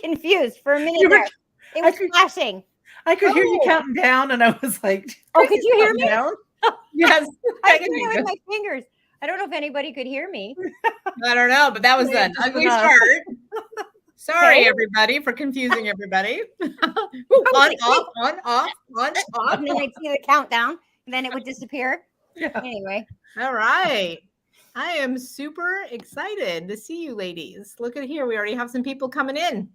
confused for a minute You were- there. It was flashing. I could hear you counting down, and I was like, "Oh, could you hear me?" Down? Yes. I did it with my fingers. I don't know if anybody could hear me. I don't know, but that was an ugly start. Sorry, everybody, for confusing everybody. On, off, on, off, on, off. And then I'd see the countdown, and then it would disappear. Yeah. Anyway. All right. I am super excited to see you ladies. Look at here. We already have some people coming in.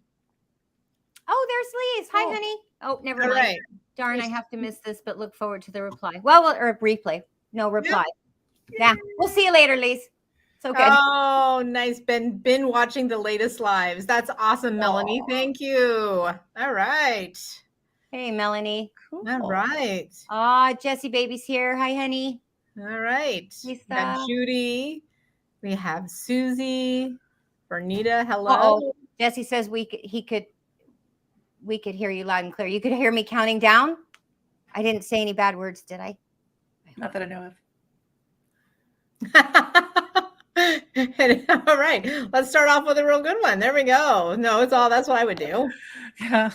Oh, there's Lise. Hi, honey. Oh, never mind. Right. Darn, I have to miss this, but look forward to the reply. Well, or replay. No reply. Yeah. We'll see you later, Lise. So good. Oh, nice. Been watching the latest lives. That's awesome, Melanie. Thank you. All right. Hey, Melanie. Cool. All right. Jessie baby's here. Hi, honey. All right. Lisa. We have Judy. We have Susie. Bernita. Hello. Jessie says we could hear you loud and clear. You could hear me counting down. I didn't say any bad words, did I? Not that I know of. All right, let's start off with a real good one. There we go. No, that's what I would do. Yeah.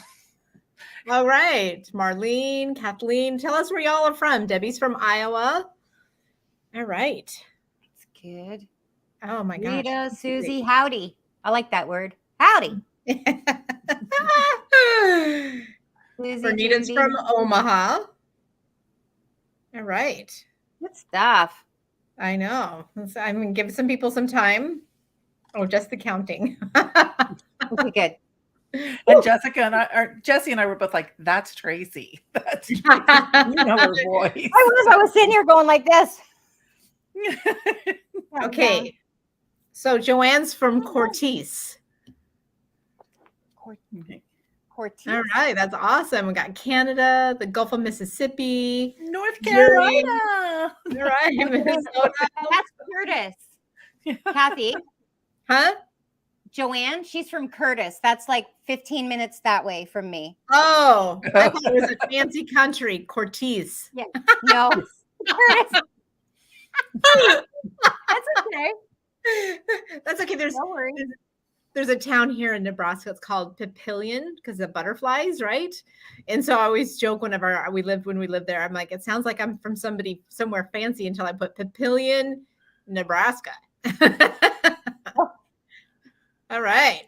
All right, Marlene, Kathleen, tell us where y'all are from. Debbie's from Iowa. All right. That's good. Oh my gosh. Rita, Susie, howdy. I like that word. Howdy. Bernita's from Omaha. All right. Good stuff. I know. I'm going to give some people some time. Oh, just the counting. Okay, good. And Jessie and I were both like, that's Tracey. That's Tracey. You know her voice. I was sitting here going like this. Okay. So Joanne's from Cortez. Cortez. All right. That's awesome. We got Canada, the Gulf of Mississippi, North Carolina. All right. Minnesota. That's Curtis. Cathy. Huh? Joanne, she's from Curtis. That's like 15 minutes that way from me. Oh, I thought it was a fancy country, Cortez. Yeah. No. Curtis. That's okay. That's okay. No worries. There's a town here in Nebraska. It's called Papillion because of butterflies, right? And so I always joke whenever we lived there. I'm like, it sounds like I'm from somewhere fancy until I put Papillion, Nebraska. All right.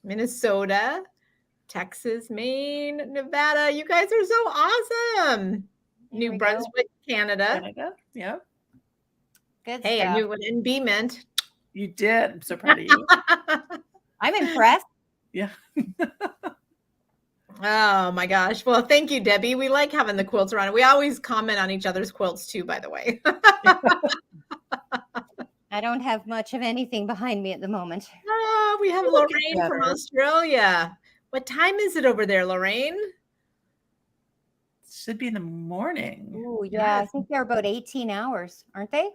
Minnesota, Texas, Maine, Nevada. You guys are so awesome. New Brunswick, Canada. Yeah. Good Hey, stuff. I knew what NB meant. You did. I'm so proud of you. I'm impressed. Yeah. Oh my gosh. Well, thank you, Debbie. We like having the quilts around. We always comment on each other's quilts too, by the way. I don't have much of anything behind me at the moment. Oh, we have Lorraine from Australia. What time is it over there, Lorraine? Should be in the morning. Oh, yeah. I think they're about 18 hours, aren't they?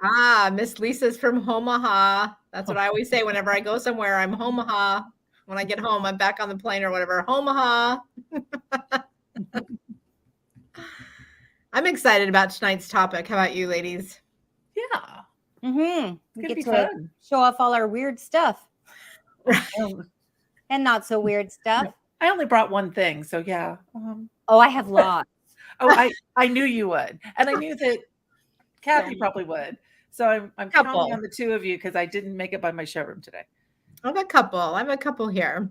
Miss Lisa's from Omaha. That's what I always say whenever I go somewhere. I'm Omaha. When I get home, I'm back on the plane or whatever. Omaha. I'm excited about tonight's topic. How about you, ladies? Yeah. Mm-hmm. We Could get be to fun. show off all our weird stuff and not so weird stuff. I only brought one thing, so yeah. Oh, I have lots. I knew you would, and I knew that Cathy probably would. So I'm counting on the two of you because I didn't make it by my showroom today. I have a couple here.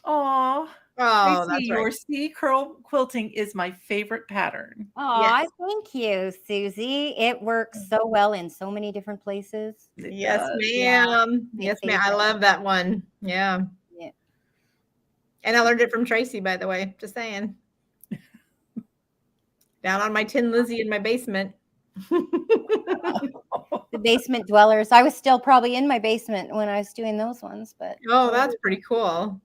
Oh, that's right. Your C curl quilting is my favorite pattern. Oh, yes. Thank you, Susie. It works so well in so many different places. Yes, ma'am. Yeah. Yes, ma'am. I love that one. Yeah. Yeah. And I learned it from Tracey, by the way. Just saying. Down on my Tin Lizzie in my basement. The basement dwellers. I was still probably in my basement when I was doing those ones, but that's pretty cool.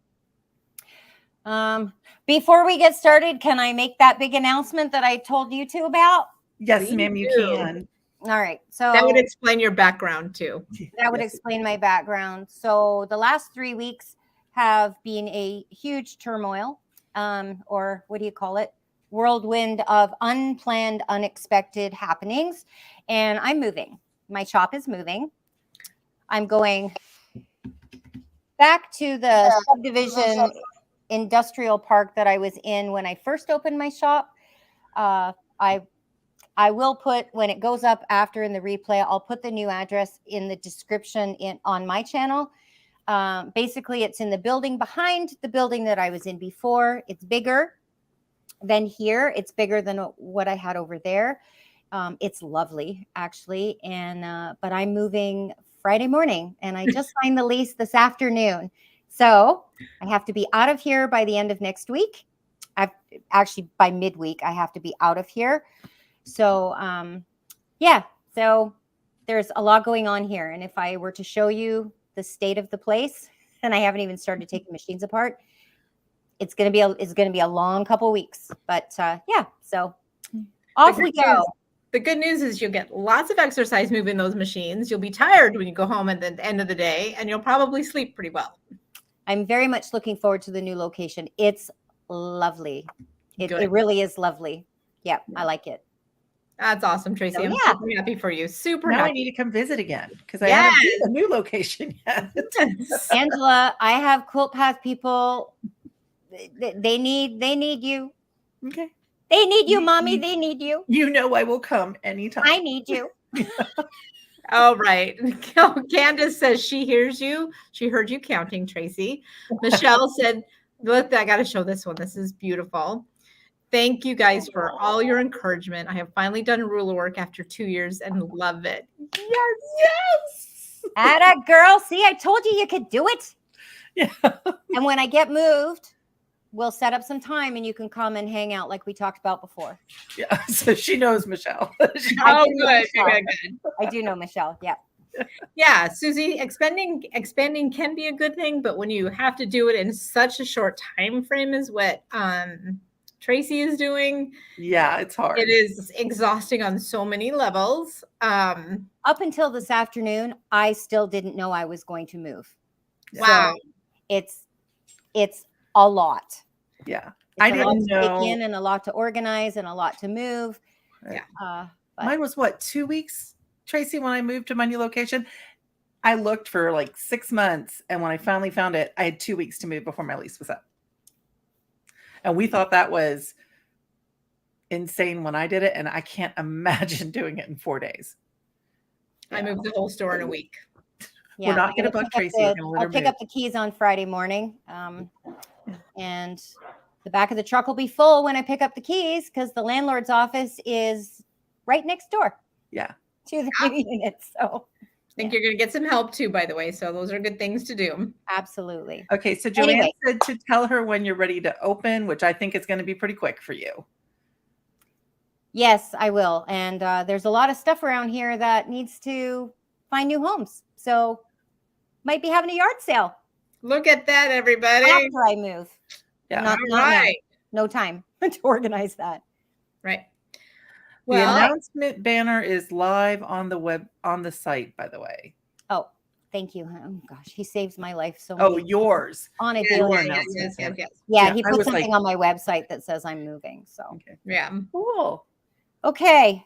Before we get started, can I make that big announcement that I told you two about? Yes, ma'am, you can. All right. So that would explain your background too. That would explain my background. So the last 3 weeks have been a huge turmoil, or what do you call it? Whirlwind of unplanned, unexpected happenings. And I'm moving. My shop is moving. I'm going back to the subdivision industrial park that I was in when I first opened my shop. I will put, when it goes up after in the replay, I'll put the new address in the description on my channel. Basically, it's in the building behind the building that I was in before. It's bigger than here. It's bigger than what I had over there. It's lovely, actually. And but I'm moving Friday morning, and I just signed the lease this afternoon. So I have to be out of here by the end of next week. Actually, by midweek, I have to be out of here. So, yeah, so there's a lot going on here. And if I were to show you the state of the place, and I haven't even started taking machines apart, it's going to be a long couple weeks, but, yeah, so off we go. The good news is you'll get lots of exercise moving those machines. You'll be tired when you go home at the end of the day, and you'll probably sleep pretty well. I'm very much looking forward to the new location. It's lovely. It really is lovely. Yeah, I like it. That's awesome, Tracey. So, I'm yeah. super happy for you. Super Now happy. I need to come visit again because I haven't seen the new location yet. Angela, I have Quilt Path people. They need you. Okay. They need you, mommy. They need you. You know I will come anytime. I need you. All right. Candace says she hears you. She heard you counting, Tracey. Michelle said, look, I got to show this one. This is beautiful. Thank you guys for all your encouragement. I have finally done ruler work after 2 years and love it. Yes. Atta girl. See, I told you could do it. Yeah. And when I get moved, we'll set up some time and you can come and hang out like we talked about before. Yeah. So she knows Michelle. Oh, good. I do know Michelle. Yeah. Yeah, Susie, expanding can be a good thing, but when you have to do it in such a short time frame as what Tracey is doing, yeah, it's hard. It is exhausting on so many levels. Up until this afternoon, I still didn't know I was going to move. Wow. So it's a lot. Yeah. It's I a lot didn't to know. take in and a lot to organize and a lot to move. Yeah. Mine was what, 2 weeks, Tracey, when I moved to my new location. I looked for like 6 months, and when I finally found it, I had 2 weeks to move before my lease was up. And we thought that was insane when I did it, and I can't imagine doing it in 4 days. I moved the whole store in a week. Yeah, We're not going to bug Tracey. I'll pick up the keys on Friday morning. And the back of the truck will be full when I pick up the keys because the landlord's office is right next door. Yeah. To the new unit. So I think you're going to get some help too, by the way. So those are good things to do. absolutely. Okay. So Joanne said to tell her when you're ready to open, which I think is going to be pretty quick for you. Yes, I will. And there's a lot of stuff around here that needs to find new homes. So might be having a yard sale. Look at that, everybody. After I move. Yeah. Not right. Now. No time to organize that. Right. The announcement banner is live on the site, by the way. Oh, thank you. Oh gosh, he saves my life so much. Oh, yours. On a Yes, daily yes. Yeah, he I put was something like- on my website that says I'm moving. So Okay. Yeah. Cool. okay.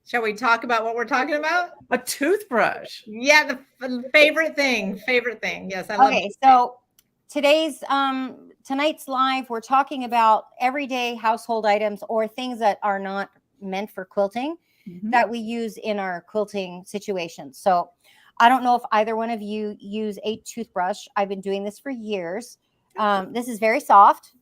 Shall we talk about what we're talking about? A toothbrush. Yeah, the favorite thing. Yes, I love it. Okay, so tonight's live, we're talking about everyday household items or things that are not meant for quilting that we use in our quilting situations. So I don't know if either one of you use a toothbrush. I've been doing this for years. This is very soft.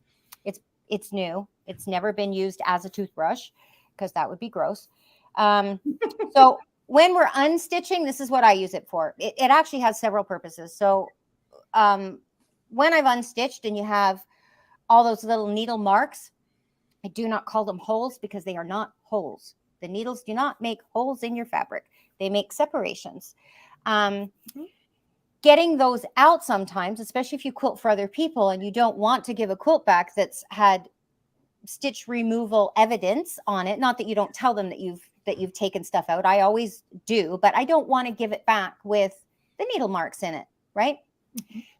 It's new. It's never been used as a toothbrush because that would be gross. So when we're unstitching, this is what I use it for. It actually has several purposes. So when I've unstitched and you have all those little needle marks, I do not call them holes because they are not holes. The needles do not make holes in your fabric. They make separations. Getting those out sometimes, especially if you quilt for other people and you don't want to give a quilt back that's had stitch removal evidence on it. Not that you don't tell them that you've taken stuff out. I always do, but I don't want to give it back with the needle marks in it, right?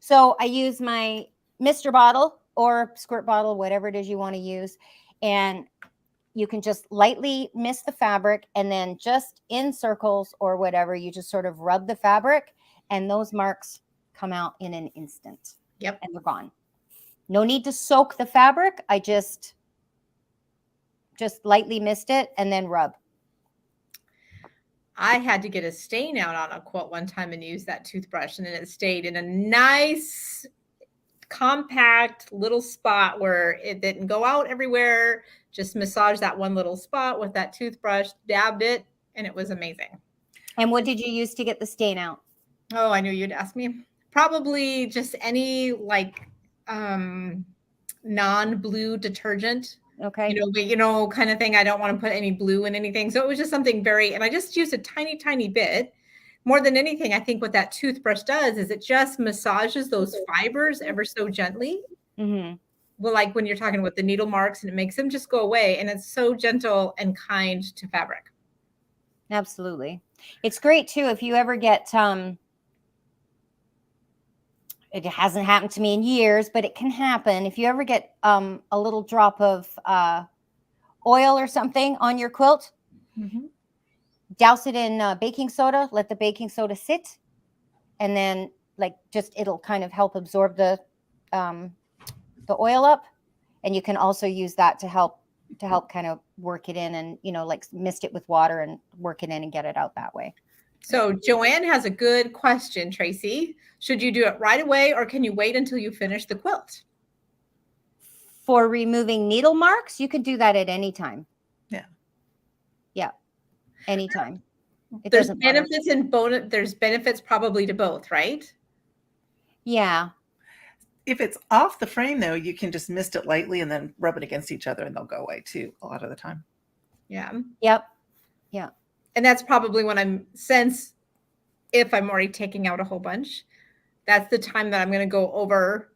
So I use my Mr. bottle or squirt bottle, whatever it is you want to use. And you can just lightly mist the fabric and then just in circles or whatever, you just sort of rub the fabric and those marks come out in an instant. Yep. and they're gone. No need to soak the fabric. I just lightly mist it and then rub. I had to get a stain out on a quilt one time and use that toothbrush, and then it stayed in a nice, compact little spot where it didn't go out everywhere. Just massage that one little spot with that toothbrush, dabbed it, and it was amazing. And what did you use to get the stain out? Oh, I knew you'd ask me. Probably just any like non-blue detergent. Okay. Kind of thing. I don't want to put any blue in anything. So it was just something and I just used a tiny, tiny bit. More than anything, I think what that toothbrush does is it just massages those fibers ever so gently. Mm-hmm. Well, like when you're talking about the needle marks, and it makes them just go away. And it's so gentle and kind to fabric. Absolutely. It's great too if you ever get it hasn't happened to me in years, but it can happen. If you ever get a little drop of oil or something on your quilt, douse it in baking soda, let the baking soda sit, and then it'll kind of help absorb the oil up. And you can also use that to help kind of work it in and, mist it with water and work it in and get it out that way. So Joanne has a good question, Tracey. Should you do it right away, or can you wait until you finish the quilt? For removing needle marks, you can do that at any time. Yeah. Anytime. There's benefits and bonus. There's benefits probably to both, right? Yeah. If it's off the frame, though, you can just mist it lightly and then rub it against each other, and they'll go away too a lot of the time. Yeah. Yep. Yeah. And that's probably when if I'm already taking out a whole bunch, that's the time that I'm going to go over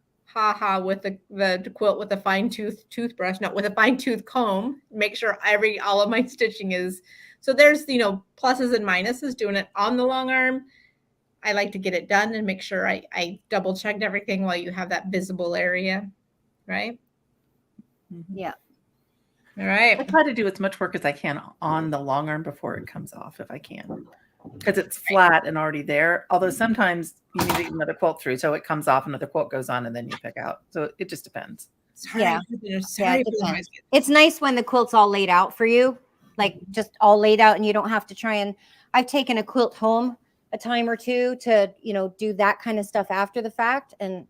with the quilt with a fine toothbrush, not with a fine tooth comb, make sure all of my stitching is. So there's, pluses and minuses doing it on the long arm. I like to get it done and make sure I double checked everything while you have that visible area. Right. Yeah. All right. I try to do as much work as I can on the long arm before it comes off, if I can, because it's flat and already there. Although sometimes you need to get another quilt through, so it comes off, another quilt goes on, and then you pick out. So it just depends. Yeah. It depends. It's nice when the quilt's all laid out for you, just all laid out, and you don't have to try and. I've taken a quilt home a time or two to, do that kind of stuff after the fact, and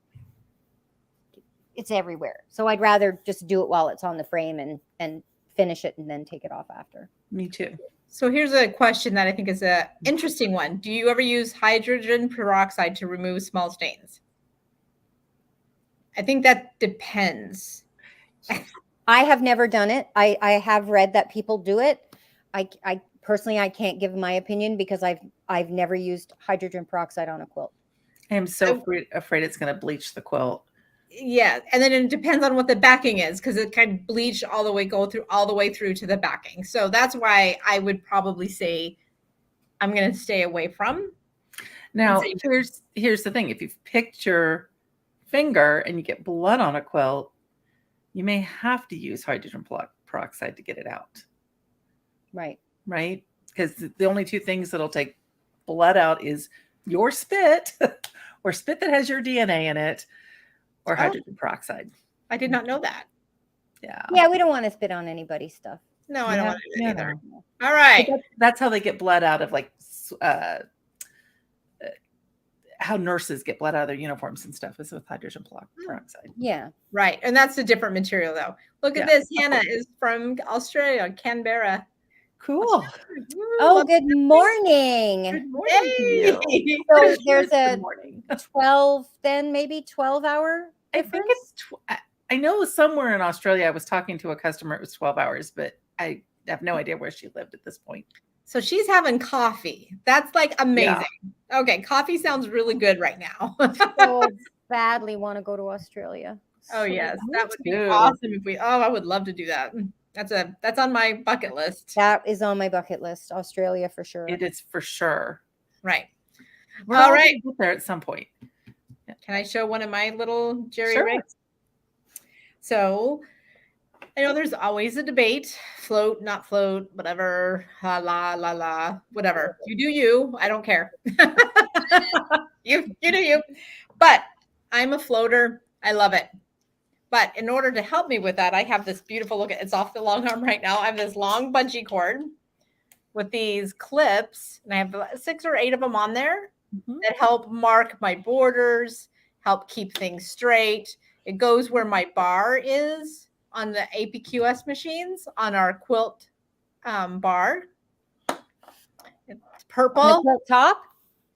it's everywhere. So I'd rather just do it while it's on the frame and finish it and then take it off after. Me too. So here's a question that I think is an interesting one. Do you ever use hydrogen peroxide to remove small stains? I think that depends. I have never done it. I have read that people do it. I personally, I can't give my opinion because I've never used hydrogen peroxide on a quilt. I am so afraid it's going to bleach the quilt. Yeah, and then it depends on what the backing is, because it can bleach all the way through to the backing. So that's why I would probably say I'm going to stay away from. Now, here's the thing: if you've picked your finger and you get blood on a quilt, you may have to use hydrogen peroxide to get it out. Right. Right? Because the only two things that'll take blood out is your spit, or spit that has your DNA in it, or hydrogen peroxide. I did not know that. Yeah. Yeah, we don't want to spit on anybody's stuff. No, I don't want to do that either. All right. That's how they get blood out of how nurses get blood out of their uniforms and stuff, is with hydrogen peroxide. Yeah. Right. And that's a different material, though. Look at this. Hannah is from Australia, Canberra. Cool. Oh, good morning. Good morning to you. So there's a 12 hour difference? I think it's I know somewhere in Australia I was talking to a customer, it was 12 hours, but I have no idea where she lived at this point. So she's having coffee. That's amazing. Yeah. Okay, coffee sounds really good right now. So badly want to go to Australia. Oh yes, that would be awesome if I would love to do that. That's on my bucket list. That is on my bucket list. Australia for sure. It is for sure. Right. We're all right. Get there at some point. Yeah. Can I show one of my little jerry sure. rigs? So I know there's always a debate, float, not float, whatever, la, whatever. You do you. I don't care. You do you. But I'm a floater. I love it. But in order to help me with that, I have this beautiful look. It's off the long arm right now. I have this long bungee cord with these clips, and I have 6 or 8 of them on there that help mark my borders, help keep things straight. It goes where my bar is on the APQS machines on our quilt bar. It's The purple. quilt top?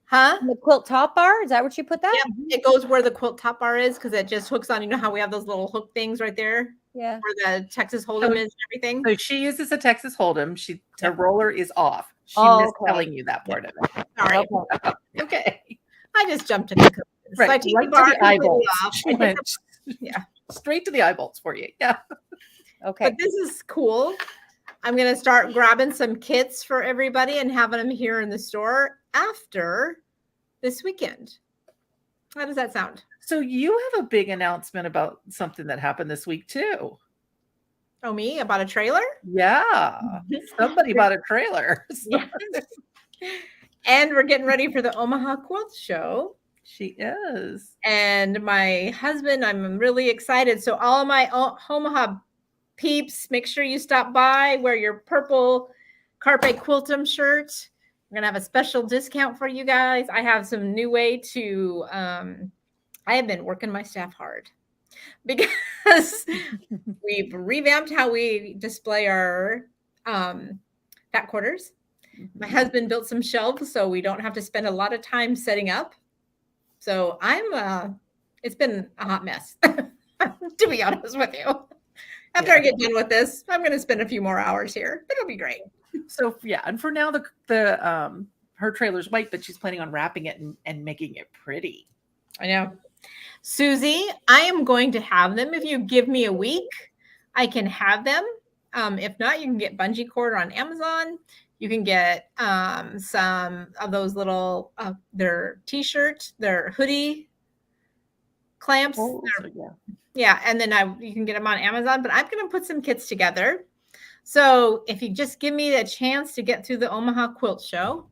Huh? The quilt top bar? Is that what you put that? Yeah, it goes where the quilt top bar is because it just hooks on. You know how we have those little hook things right there Yeah. where the Texas Hold'em is and everything? So she uses a Texas Hold'em. Her roller is off. She Oh, missed okay. telling you that part of it. All right. Okay. Okay. I just jumped to conclusions. Right. So I take Right the to bar the eye completely bolts. off. She I take went yeah. straight to the eye bolts for you. Yeah. Okay. But this is cool. I'm going to start grabbing some kits for everybody and having them here in the store after this weekend. How does that sound? So you have a big announcement about something that happened this week too. Oh, me? About a trailer? Yeah. Somebody bought a trailer. Yes. And we're getting ready for the Omaha Quilt Show. She is. And my husband, I'm really excited. So all my Omaha peeps, make sure you stop by, wear your purple Carpe Quiltum shirt. We're gonna have a special discount for you guys. I have some new way to I have been working my staff hard because we've revamped how we display our fat quarters. My husband built some shelves so we don't have to spend a lot of time setting up. So it's been a hot mess, to be honest with you. After I get done with this, I'm going to spend a few more hours here. It'll be great. So yeah, and for now the her trailer's white, but she's planning on wrapping it and making it pretty. I know. Susie, I am going to have them. If you give me a week, I can have them. If not, you can get bungee cord on Amazon. You can get some of those little their t-shirts, their hoodie clamps. Oh, so Yeah, and then you can get them on Amazon, but I'm going to put some kits together. So if you just give me a chance to get through the Omaha Quilt Show,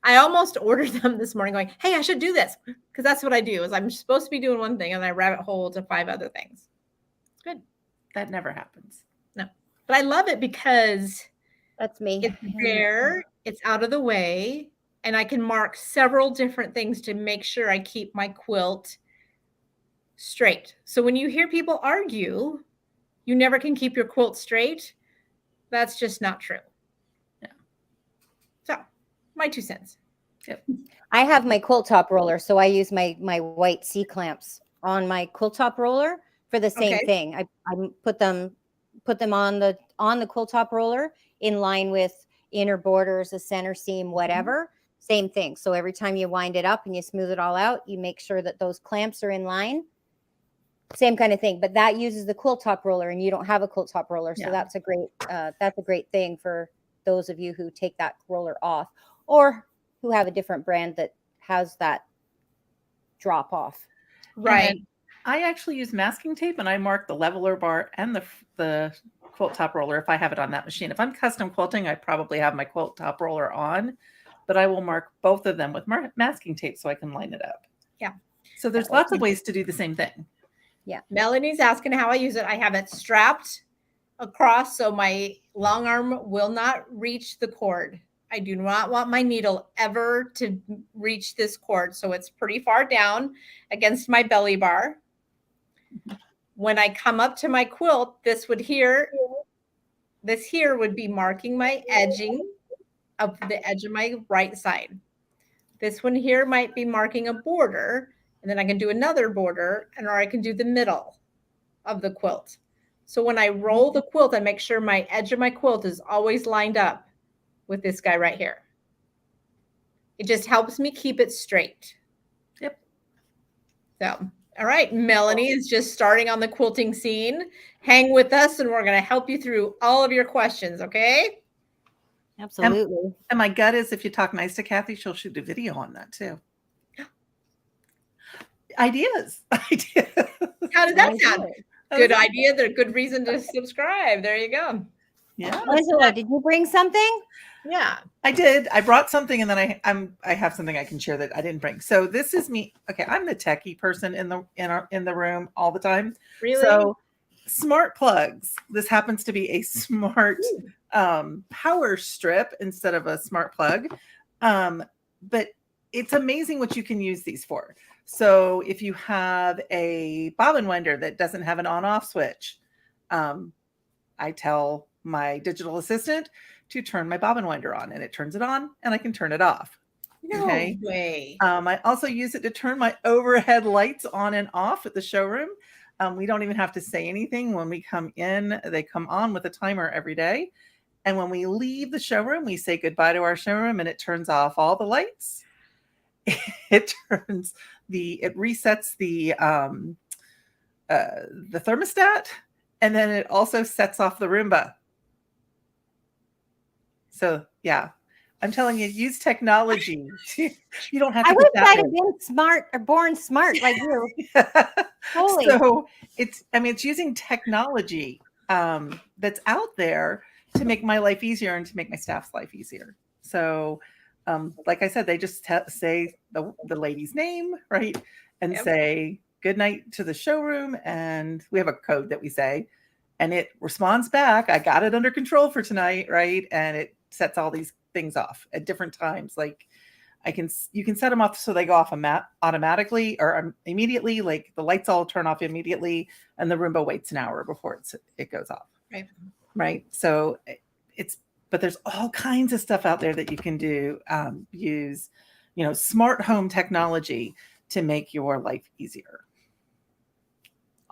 I almost ordered them this morning going, hey, I should do this because that's what I do is I'm supposed to be doing one thing and I rabbit hole to 5 other things. Good. That never happens. No, but I love it because That's me. it's there, it's out of the way, and I can mark several different things to make sure I keep my quilt straight. So when you hear people argue, you never can keep your quilt straight. That's just not true. Yeah. So my 2 cents. Yep. I have my quilt top roller, so I use my white C clamps on my quilt top roller for the same thing. I put them on the quilt top roller in line with inner borders, a center seam, whatever. Same thing. So every time you wind it up and you smooth it all out, you make sure that those clamps are in line. Same kind of thing, but that uses the quilt top roller, and you don't have a quilt top roller, so that's a great thing for those of you who take that roller off, or who have a different brand that has that drop off. Right. And I actually use masking tape, and I mark the leveler bar and the quilt top roller if I have it on that machine. If I'm custom quilting, I probably have my quilt top roller on, but I will mark both of them with masking tape so I can line it up. Yeah. So there's lots of ways to do the same thing. Yeah. Melanie's asking how I use it. I have it strapped across so my long arm will not reach the cord. I do not want my needle ever to reach this cord. So it's pretty far down against my belly bar. When I come up to my quilt, this here would be marking my edging of the edge of my right side. This one here might be marking a border, and then I can do another border, or I can do the middle of the quilt. So when I roll the quilt, I make sure my edge of my quilt is always lined up with this guy right here. It just helps me keep it straight. Yep. So, all right, Melanie is just starting on the quilting scene. Hang with us, and we're going to help you through all of your questions, okay? Absolutely. And my gut is if you talk nice to Cathy, she'll shoot a video on that too. Ideas. How does that sound? Good idea. They're a good reason to subscribe. There you go. Yeah. Angela, did you bring something? Yeah. I did. I brought something, and then I have something I can share that I didn't bring. So this is me. Okay, I'm the techie person in the room all the time. Really? So smart plugs. This happens to be a smart power strip instead of a smart plug. But it's amazing what you can use these for. So if you have a bobbin winder that doesn't have an on-off switch, I tell my digital assistant to turn my bobbin winder on, and it turns it on, and I can turn it off. No way. I also use it to turn my overhead lights on and off at the showroom. We don't even have to say anything. When we come in, they come on with a timer every day. And when we leave the showroom, we say goodbye to our showroom, and it turns off all the lights. It resets the thermostat, and then it also sets off the Roomba. So yeah, I'm telling you, use technology. You don't have to. I wish I'd have been smart or born smart like you. Holy. So it's using technology that's out there to make my life easier and to make my staff's life easier. So like I said, they just say the lady's name, right? And say good night to the showroom. And we have a code that we say, and it responds back. I got it under control for tonight, right? And it sets all these things off at different times. Like you can set them off so they go off automatically or immediately. Like the lights all turn off immediately, and the Roomba waits an hour before it goes off. Right. So but there's all kinds of stuff out there that you can do. Use, smart home technology to make your life easier.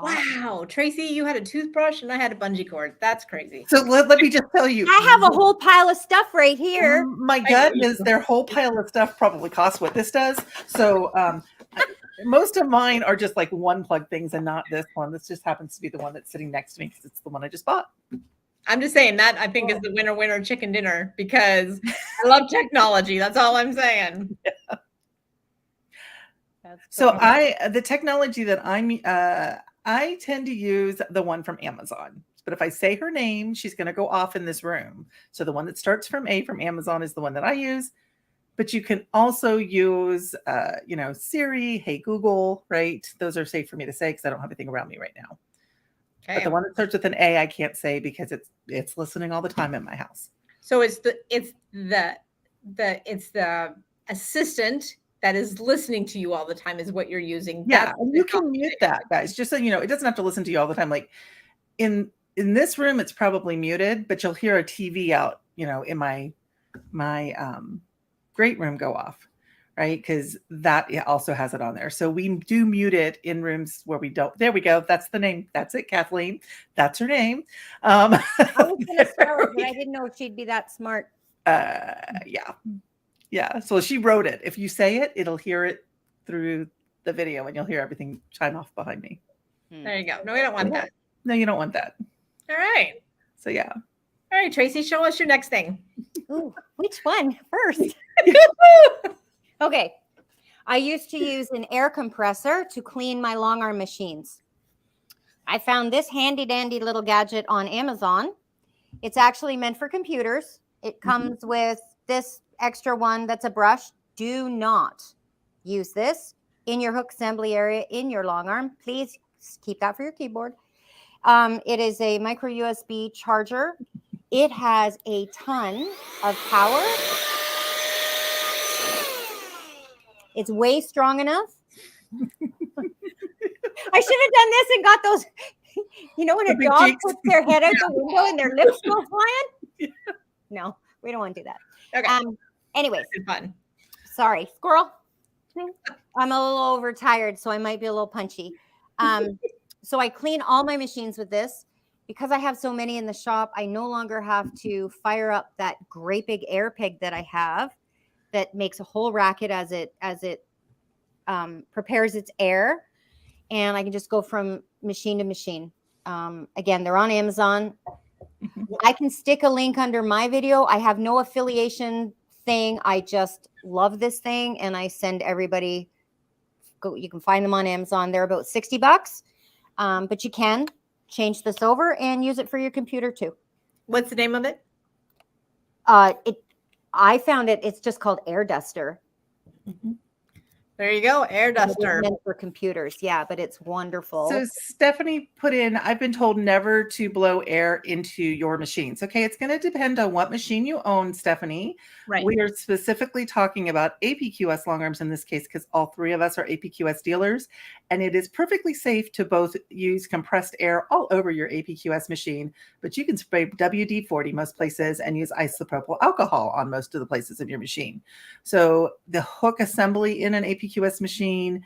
Wow, Tracey, you had a toothbrush and I had a bungee cord. That's crazy. So let me just tell you, I have a whole pile of stuff right here. My gut is their whole pile of stuff probably costs what this does. So most of mine are just like one plug things and not this one. This just happens to be the one that's sitting next to me because it's the one I just bought. I'm just saying that I think is the winner chicken dinner because I love technology. That's all I'm saying. Yeah. So the technology that I tend to use the one from Amazon. But if I say her name, she's going to go off in this room. So the one that starts from A from Amazon is the one that I use. But you can also use, Siri, Hey Google, right? Those are safe for me to say because I don't have anything around me right now. Okay. But the one that starts with an A, I can't say because it's listening all the time in my house. So it's the assistant that is listening to you all the time is what you're using. Yeah, and you can mute that, guys. Just so you know, it doesn't have to listen to you all the time. Like in this room, it's probably muted, but you'll hear a TV out, in my great room go off, right? Because that also has it on there. So we do mute it in rooms where we don't. There we go. That's the name. That's it, Kathleen. That's her name. I was going to spell it, but I didn't know she'd be that smart. Yeah. So she wrote it. If you say it, it'll hear it through the video and you'll hear everything chime off behind me. There you go. No, we don't want that. No, you don't want that. All right. So yeah. All right, Tracey, show us your next thing. Ooh, which one first? Okay. I used to use an air compressor to clean my long arm machines. I found this handy dandy little gadget on Amazon. It's actually meant for computers. It comes with this extra one that's a brush. Do not use this in your hook assembly area in your long arm. Please keep that for your keyboard. It is a micro USB charger. It has a ton of power. It's way strong enough. I should have done this and got those, when a dog cheeks. Puts their head out the window and their lips go flying. No, we don't want to do that. Okay. Anyways, fun. Sorry, squirrel. I'm a little overtired, so I might be a little punchy. So I clean all my machines with this. Because I have so many in the shop, I no longer have to fire up that great big air pig that I have that makes a whole racket as it prepares its air. And I can just go from machine to machine. Again, they're on Amazon. I can stick a link under my video. I have no affiliation thing. I just love this thing. And I send everybody, you can find them on Amazon. They're about $60. But you can change this over and use it for your computer too. What's the name of it? I found it. It's just called Air Duster. Mhm. There you go, air It is duster. meant for computers. Yeah, but it's wonderful. So Stephanie put in, I've been told never to blow air into your machines. Okay, it's going to depend on what machine you own, Stephanie. Right. We are specifically talking about APQS long arms in this case because all three of us are APQS dealers, and it is perfectly safe to both use compressed air all over your APQS machine, but you can spray WD-40 most places and use isopropyl alcohol on most of the places in your machine. So the hook assembly in an APQS machine,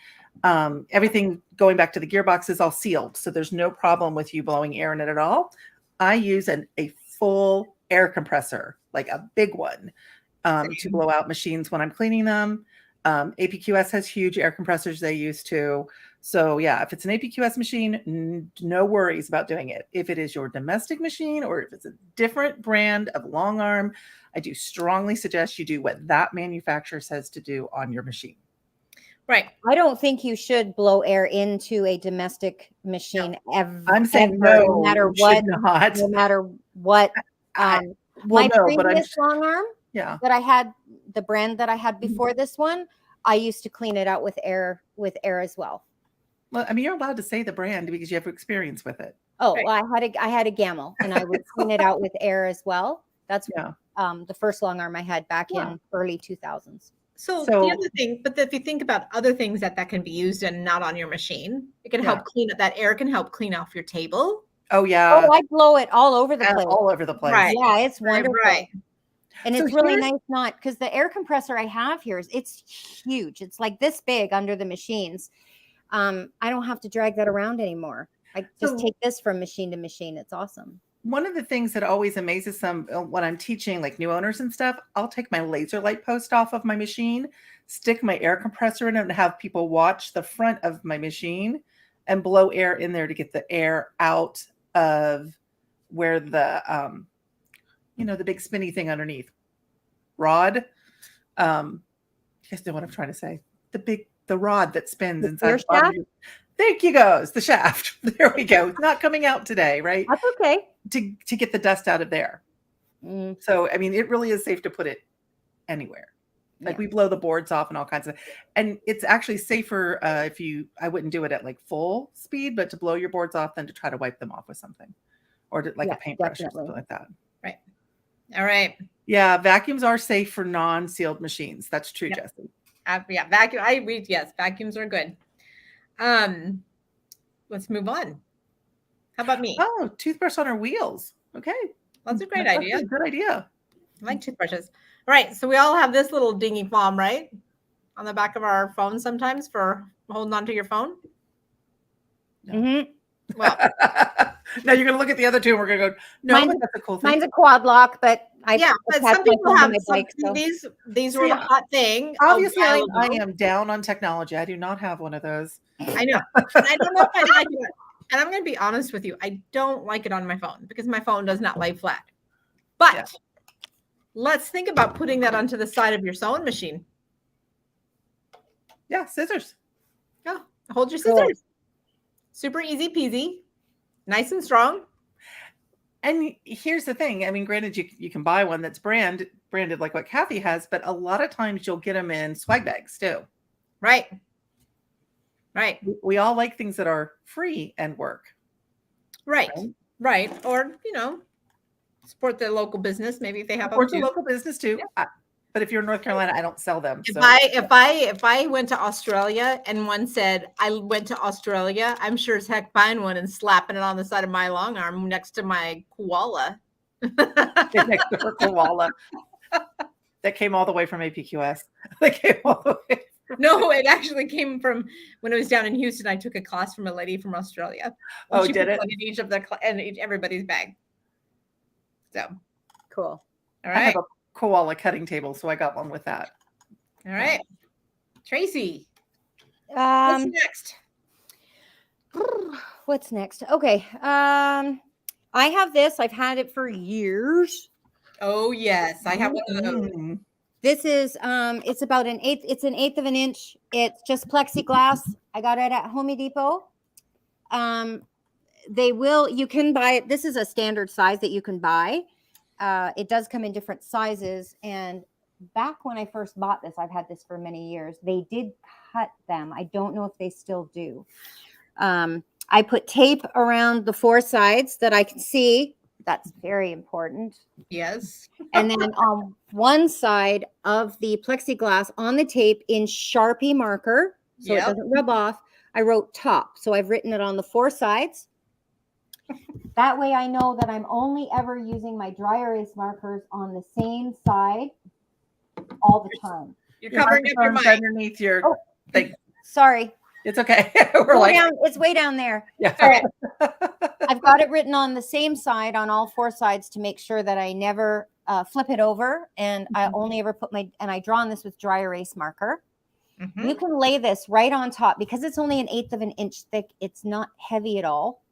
everything going back to the gearbox is all sealed, so there's no problem with you blowing air in it at all. I use a full air compressor, like a big one, to blow out machines when I'm cleaning them. APQS has huge air compressors they use too. So yeah, if it's an APQS machine, no worries about doing it. If it is your domestic machine or if it's a different brand of long arm, I do strongly suggest you do what that manufacturer says to do on your machine. Right. I don't think you should blow air into a domestic machine ever. I'm saying ever, no, no matter you what. should not. No matter what. Well, My no, but previous long arm yeah. that I had, the brand that I had before this one, I used to clean it out with air as well. Well, I mean, you're allowed to say the brand because you have experience with it. Oh, Right. well, I had a Gamel, and I would clean it out with air as well. That's Yeah. the first long arm I had back Yeah. in early 2000s. So, So- the other thing, but if you think about other things that can be used and not on your machine, it can help clean up, that air can help clean off your table. Oh yeah. Oh, I blow it all over the And place. all over the place. Right. Yeah, it's wonderful. Right. And So it's really here's- nice not because the air compressor I have here it's huge. It's like this big under the machines. I don't have to drag that around anymore. I just So- take this from machine to machine. It's awesome. One of the things that always amazes some when I'm teaching like new owners and stuff, I'll take my laser light post off of my machine, stick my air compressor in it, and have people watch the front of my machine and blow air in there to get the air out of where the the big spinny thing underneath rod. You guys know what I'm trying to say. The rod that spins The inside air the bottom. shaft? There you goes, the shaft. There we go. It's not coming out today, right? That's okay. To get the dust out of there. Mm, So, I mean, it really is safe to put it anywhere. Like Yeah. we blow the boards off and all kinds of, and it's actually safer I wouldn't do it at like full speed, but to blow your boards off than to try to wipe them off with something or like Yeah, a paintbrush definitely. or something like that. All right. Yeah, vacuums are safe for non-sealed machines. That's true, Yep. Jesse. Yeah, vacuum. Yes, vacuums are good. Let's move on. How about me? Oh, toothbrush on our wheels. Okay. That's a great That's idea. a good idea. I like toothbrushes. All right. So we all have this little dingy palm, right? On the back of our phone sometimes for holding on to your phone. mhm. Well, Now you're gonna look at the other two and we're gonna go, no, Mine's- but that's a cool thing. Mine's a quad lock, but I yeah, but attach some my people phone to have my bike, so- these were See, the hot thing. Obviously, a I while ago. am down on technology. I do not have one of those. I know. And I don't know if I like it. And I'm going to be honest with you. I don't like it on my phone because my phone does not lay flat. But Yeah. let's think about putting that onto the side of your sewing machine. Yeah, scissors. Oh, hold your Cool. scissors. Super easy peasy. Nice and strong. And here's the thing. I mean, granted, you can buy one that's branded like what Cathy has, but a lot of times you'll get them in swag bags too. Right. Right. We all like things that are free and work. Right. Right. Right. Or, support the local business. Maybe if they have Or them to too. local business too. But if you're in North Carolina, I don't sell them. If So if I went to Australia and one said I went to Australia, I'm sure as heck buying one and slapping it on the side of my long arm next to my koala. next to her koala that came all the way from APQS. That came all the way. No, it actually came from when I was down in Houston. I took a class from a lady from Australia. And Oh, she did put it? one in each of the everybody's bag. So, Cool. all I right, have a koala cutting table, so I got one with that. all right, Tracey, what's Um, next? what's next? Okay. I have this. I've had it for years. Oh yes, I have one of those. Mm. This is it's about an eighth. It's an eighth of an inch. It's just plexiglass. I got it at Home Depot. You can buy it. This is a standard size that you can buy. it does come in different sizes. And back when I first bought this, I've had this for many years. They did cut them. I don't know if they still do. I put tape around the 4 sides that I can see. That's very important. Yes. And then on one side of the plexiglass on the tape in Sharpie marker, so it Yep. doesn't rub off, I wrote top. So I've written it on the 4 sides. That way I know that I'm only ever using my dry erase markers on the same side all the time. You're Your covering up your microphone's mic. underneath your Oh. thing. Sorry. It's okay. We're Go like, down, it's way down there. yeah. I've got it written on the same side on all 4 sides to make sure that I never flip it over. And I only ever put and I draw on this with dry erase marker. Mhm. You can lay this right on top because it's only 1/8 of an inch thick. It's not heavy at all,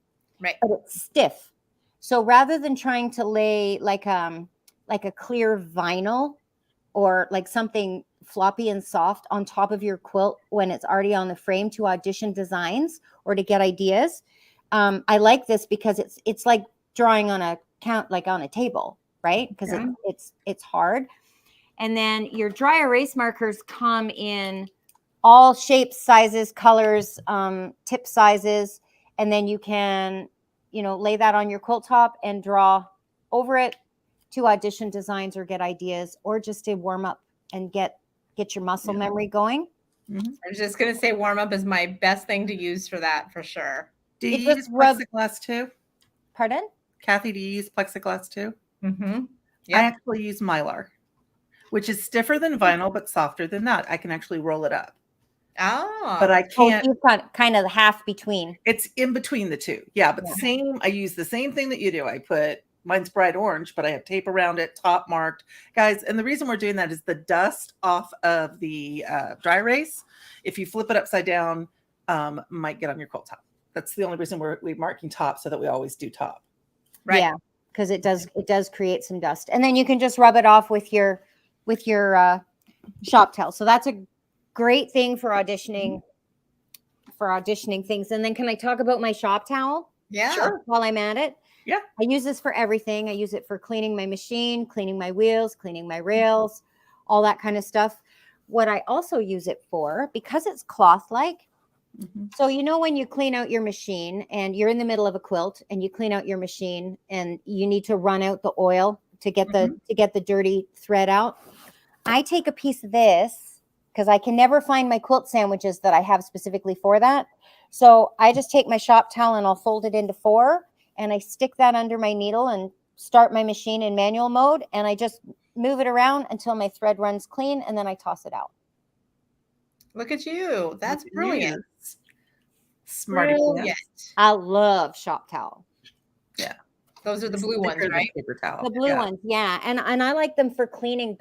Right. but it's stiff. So rather than trying to lay like a clear vinyl or like something floppy and soft on top of your quilt when it's already on the frame to audition designs or to get ideas, I like this because it's like drawing on a table, right? Because Yeah. it's hard. And then your dry erase markers come in all shapes, sizes, colors, tip sizes, and then you can, lay that on your quilt top and draw over it to audition designs or get ideas, or just to warm up and get your muscle memory going. I was just gonna say warm up is my best thing to use for that for sure. Do It you just use rub- plexiglass too? Pardon? Kathy, do you use plexiglass too? Mm-hmm. I Yep. actually use Mylar, which is stiffer than vinyl, but softer than that. I can actually roll it up, Oh. but I can't. You've got kind of half between. It's in between the two. Yeah, but I use the same thing that you do. I put, mine's bright orange, but I have tape around it, top marked. Guys, and the reason we're doing that is the dust off of the dry erase, if you flip it upside down, might get on your quilt top. That's the only reason we're marking top, so that we always do top. Right. Yeah, because it does create some dust. And then you can just rub it off with your shop towel. So that's a great thing for auditioning things. And then can I talk about my shop towel? Yeah. Sure. While I'm at it? Yeah. I use this for everything. I use it for cleaning my machine, cleaning my wheels, cleaning my rails, all that kind of stuff. What I also use it for, because it's cloth-like, so when you clean out your machine and you're in the middle of a quilt and you clean out your machine and you need to run out the oil to get the dirty thread out, I take a piece of this because I can never find my quilt sandwiches that I have specifically for that. So I just take my shop towel and I'll fold it into 4 and I stick that under my needle and start my machine in manual mode, and I just move it around until my thread runs clean, and then I toss it out. Look at you. That's brilliant. Smarty Brilliant. pants. I love shop towel. Yeah. Those are the It's blue ones, thicker than right? paper towel. The blue ones, yeah. And I like them for cleaning.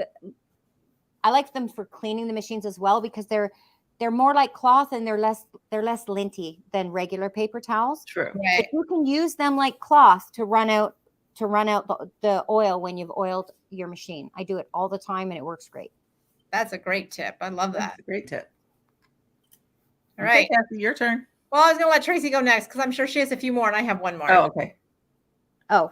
I like them for cleaning the machines as well because they're more like cloth and they're less linty than regular paper towels. True. Right. But you can use them like cloth to run out the oil when you've oiled your machine. I do it all the time and it works great. That's a great tip. I love that. That's a great tip. All right. Okay, Kathy, your turn. Well, I was going to let Tracey go next because I'm sure she has a few more and I have one more. Oh, okay. Oh,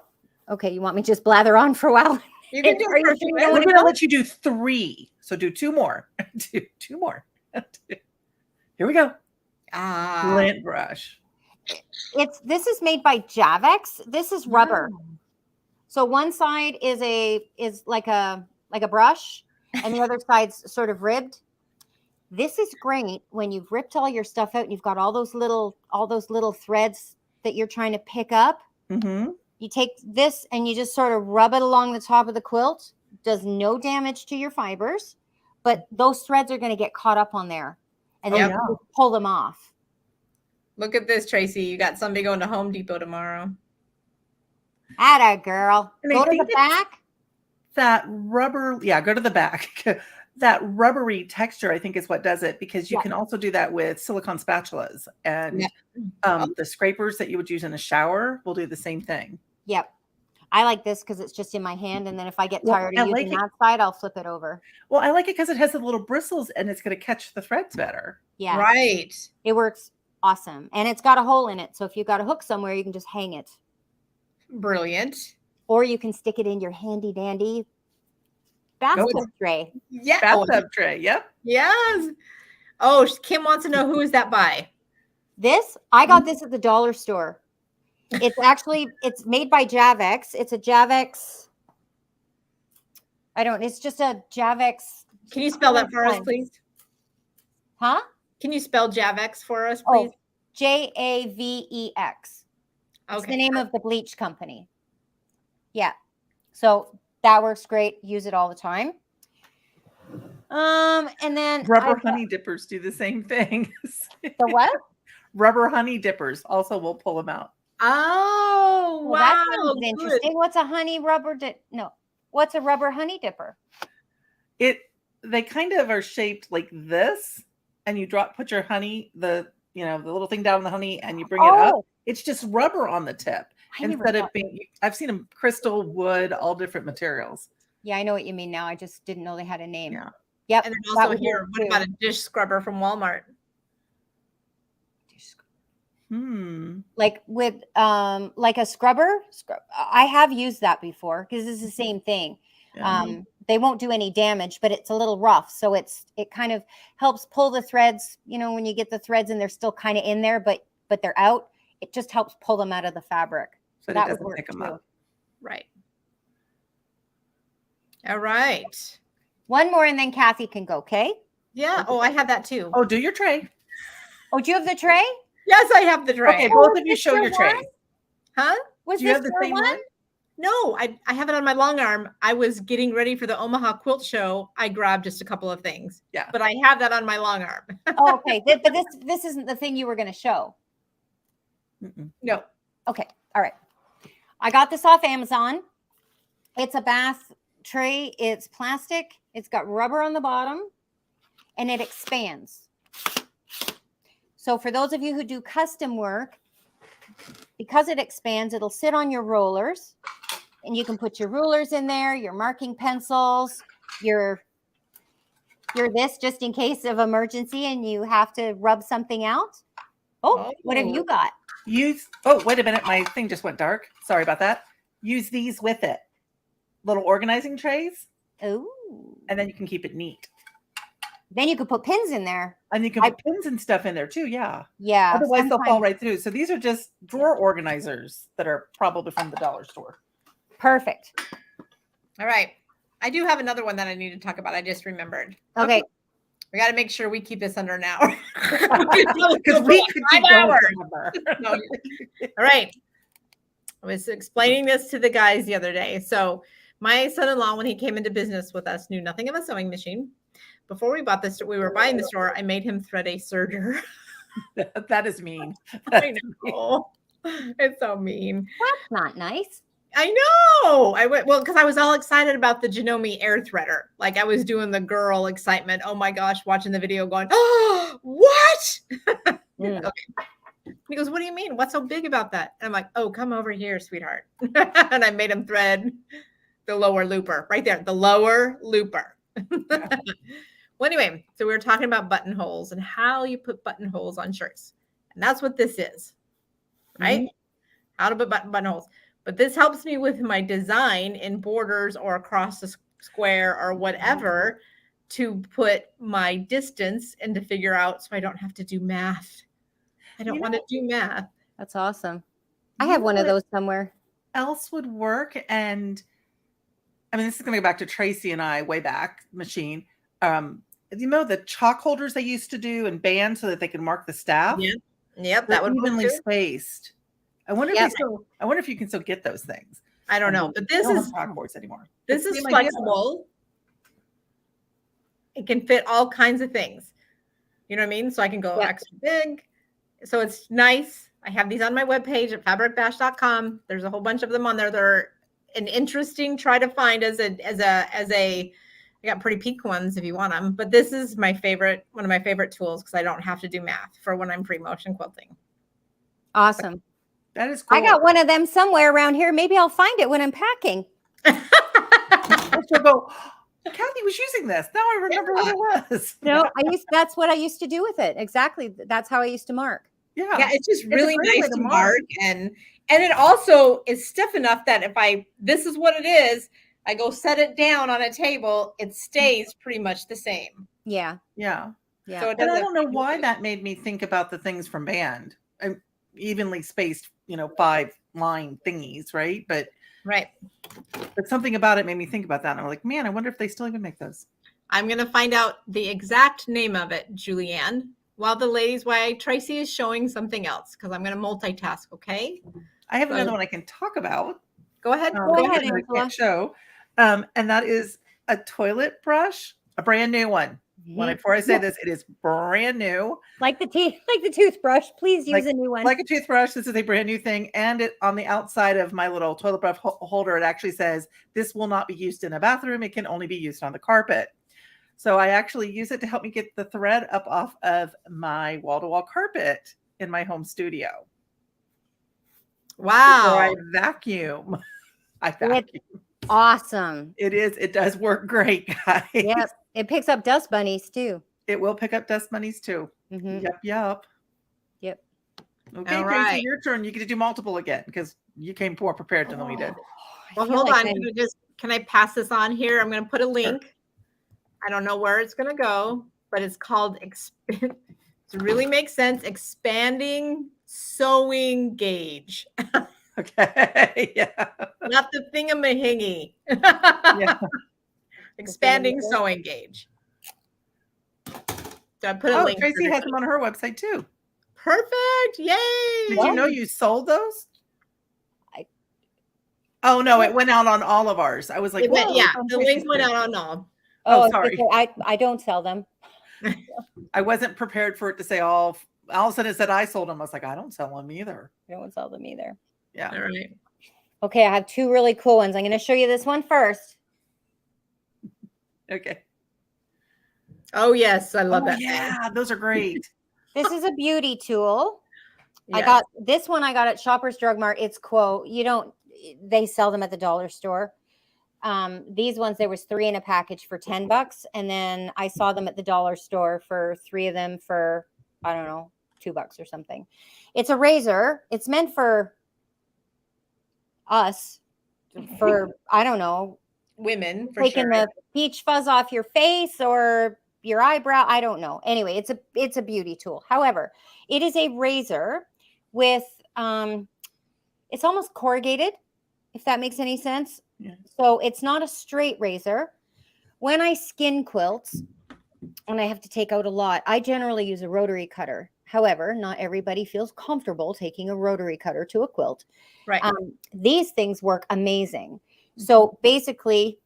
okay. You want me to just blather on for a while? You can do Are it for you a few sure you minutes. don't We're wanna going to go? let you do 3. So do 2 more. do 2 more. Here we go. Ah. Lint brush. This is made by Javex. This is rubber. So one side is like a brush and the other side's sort of ribbed. This is great when you've ripped all your stuff out and you've got all those little threads that you're trying to pick up. Mm-hmm. You take this and you just sort of rub it along the top of the quilt. Does no damage to your fibers, but those threads are going to get caught up on there, and then Yep. you can just pull them off. Look at this, Tracey. You got somebody going to Home Depot tomorrow. Atta girl. And I Go to think the back. That rubber, go to the back. That rubbery texture, I think, is what does it, because you Yeah. can also do that with silicone spatulas, and the scrapers that you would use in a shower will do the same thing. Yep. I like this because it's just in my hand, and then if I get Well, tired I of like using it- that side, I'll flip it over. Well, I like it because it has the little bristles and it's going to catch the threads better. Yeah. Right. It works awesome. And it's got a hole in it. So if you've got a hook somewhere, you can just hang it. Brilliant. or you can stick it in your handy dandy bathtub tray. Yeah. Bathtub tray. Yep. Yes. Oh, Kim wants to know who is that by? This, I got this at the dollar store. It's made by Javex. It's a Javex. It's just a Javex. Can you spell that for us, please? Huh? Can you spell Javex for us, please? Javex. It's Okay. the name of the bleach company. Yeah. So that works great. Use it all the time. And then Rubber honey dippers do the same thing. the what? Rubber honey dippers also will pull them out. Oh, Well, wow. that sounds Good. interesting. What's a honey rubber what's a rubber honey dipper? They kind of are shaped like this, and you put your honey, the little thing down in the honey, and you bring it up. It's just rubber on the tip instead of being. I've seen them crystal, wood, all different materials. Yeah, I know what you mean now. I just didn't know they had a name. Yeah. Yep. And then also here, what about a dish scrubber from Walmart? Like with like a scrubber. I have used that before because it's the same thing. Yeah. They won't do any damage, but it's a little rough. So it kind of helps pull the threads, when you get the threads and they're still kind of in there, but they're out, it just helps pull them out of the fabric. So that doesn't pick them up. Right. All right. One more and then Cathy can go, okay? Yeah. Oh, I have that too. Oh, do your tray. Oh, do you have the tray? Yes, I have the tray. Okay, both of you show your tray. Huh? Was Do you this have the your same one? one? No, I have it on my long arm. I was getting ready for the Omaha Quilt Show. I grabbed just a couple of things. Yeah. But I have that on my long arm. Oh, okay. But this isn't the thing you were going to show. No. Okay. All right. I got this off Amazon. It's a bath tray. It's plastic. It's got rubber on the bottom and it expands. So for those of you who do custom work, because it expands, it'll sit on your rollers and you can put your rulers in there, your marking pencils, your this just in case of emergency and you have to rub something out. Oh, what have you got? Wait a minute. My thing just went dark. Sorry about that. Use these with it. Little organizing trays. Oh. And then you can keep it neat. Then you could put pins in there. And you can put pins and stuff in there too. Yeah. Yeah. Otherwise they'll fall right through. So these are just drawer organizers that are probably from the dollar store. Perfect. All right. I do have another one that I need to talk about. I just remembered. Okay. We got to make sure we keep this under an hour. Because we could keep going forever. No. All right. I was explaining this to the guys the other day. So my son-in-law, when he came into business with us, knew nothing of a sewing machine. Before we were buying the store, I made him thread a serger. That is mean. I know. It's so mean. That's not nice. I know. Because I was all excited about the Janome air threader. Like I was doing the girl excitement. Oh my gosh, watching the video going, oh, what? Okay. He goes, what do you mean? What's so big about that? And I'm like, oh, come over here, sweetheart. And I made him thread the lower looper right there, the lower looper. Well, anyway, so we were talking about buttonholes and how you put buttonholes on shirts. And that's what this is, right? How to put buttonholes. But this helps me with my design in borders or across the square or whatever to put my distance and to figure out so I don't have to do math. I don't want to do math. That's awesome. I have one of those somewhere. Else would work. And I mean, this is going to go back to Tracey and I way back machine. The chalk holders they used to do and band so that they could mark the staff. Yeah. Yep. That would evenly spaced. I wonder if you can still get those things. I don't know, but this is chalkboards anymore. This is flexible. It can fit all kinds of things. You know what I mean? So I can go extra big. So it's nice. I have these on my webpage at fabricbash.com. There's a whole bunch of them on there. They're an interesting try to find as a I got pretty peak ones if you want them, but this is one of my favorite tools because I don't have to do math for when I'm free motion quilting. Awesome. That is cool. I got one of them somewhere around here. Maybe I'll find it when I'm packing. She'll go, Cathy was using this. Now I remember what it was. No, that's what I used to do with it. Exactly. That's how I used to mark. Yeah. Yeah, it's just really nice to mark. And And it also is stiff enough that this is what it is, I go set it down on a table, it stays pretty much the same. Yeah. Yeah. Yeah. So it And I doesn't. don't know why that made me think about the things from Band. Evenly spaced, 5-line thingies, right? But Right. something about it made me think about that. And I'm like, man, I wonder if they still even make those. I'm going to find out the exact name of it, Julianne, while Tracey is showing something else, because I'm going to multitask, okay? I have So- another one I can talk about. Go ahead. Go ahead, that I Angela. can't show. And that is a toilet brush, a brand new one. Before I say this, it is brand new. Like the toothbrush. Please use a new one. Like a toothbrush. This is a brand new thing. And it on the outside of my little toilet brush holder, it actually says, this will not be used in a bathroom. It can only be used on the carpet. So I actually use it to help me get the thread up off of my wall-to-wall carpet in my home studio. Wow. Or I vacuum. Awesome. It is. It does work great, guys. Yep. It picks up dust bunnies too. It will pick up dust bunnies too. Mhm. Yep. Okay, All Tracey, right. your turn. You get to do multiple again because you came more prepared than we did. Well, hold on. Can I pass this on here? I'm going to put a link. I don't know where it's going to go, but it's called, to really make sense, expanding sewing gauge. Okay. Yeah. Not the thingamahingy. Yeah. Expanding sewing gauge. So I put a link. Tracey has them on her website too. Perfect. Yay. Did you know you sold those? Oh no, it went out on all of ours. I was like, the link went out on all. Oh, sorry. I don't sell them. I wasn't prepared for it to say all of a sudden it said I sold them. I was like, I don't sell them either. I don't sell them either. Yeah. All right. Okay, I have two really cool ones. I'm going to show you this one first. Okay. Oh yes, I love that. Yeah, those are great. This is a beauty tool. Yes. I got this one. I got at Shoppers Drug Mart. It's quote. They sell them at the dollar store. These ones, there was 3 in a package for $10. And then I saw them at the dollar store for 3 of them for, I don't know, $2 or something. It's a razor. It's meant for us, for, I don't know, Women for taking sure. the peach fuzz off your face or your eyebrow. I don't know. Anyway, it's a beauty tool. However, it is a razor with, it's almost corrugated, if that makes any sense. Yeah. So it's not a straight razor. When I skin quilts, and I have to take out a lot, I generally use a rotary cutter. However, not everybody feels comfortable taking a rotary cutter to a quilt. Right. These things work amazing. So basically,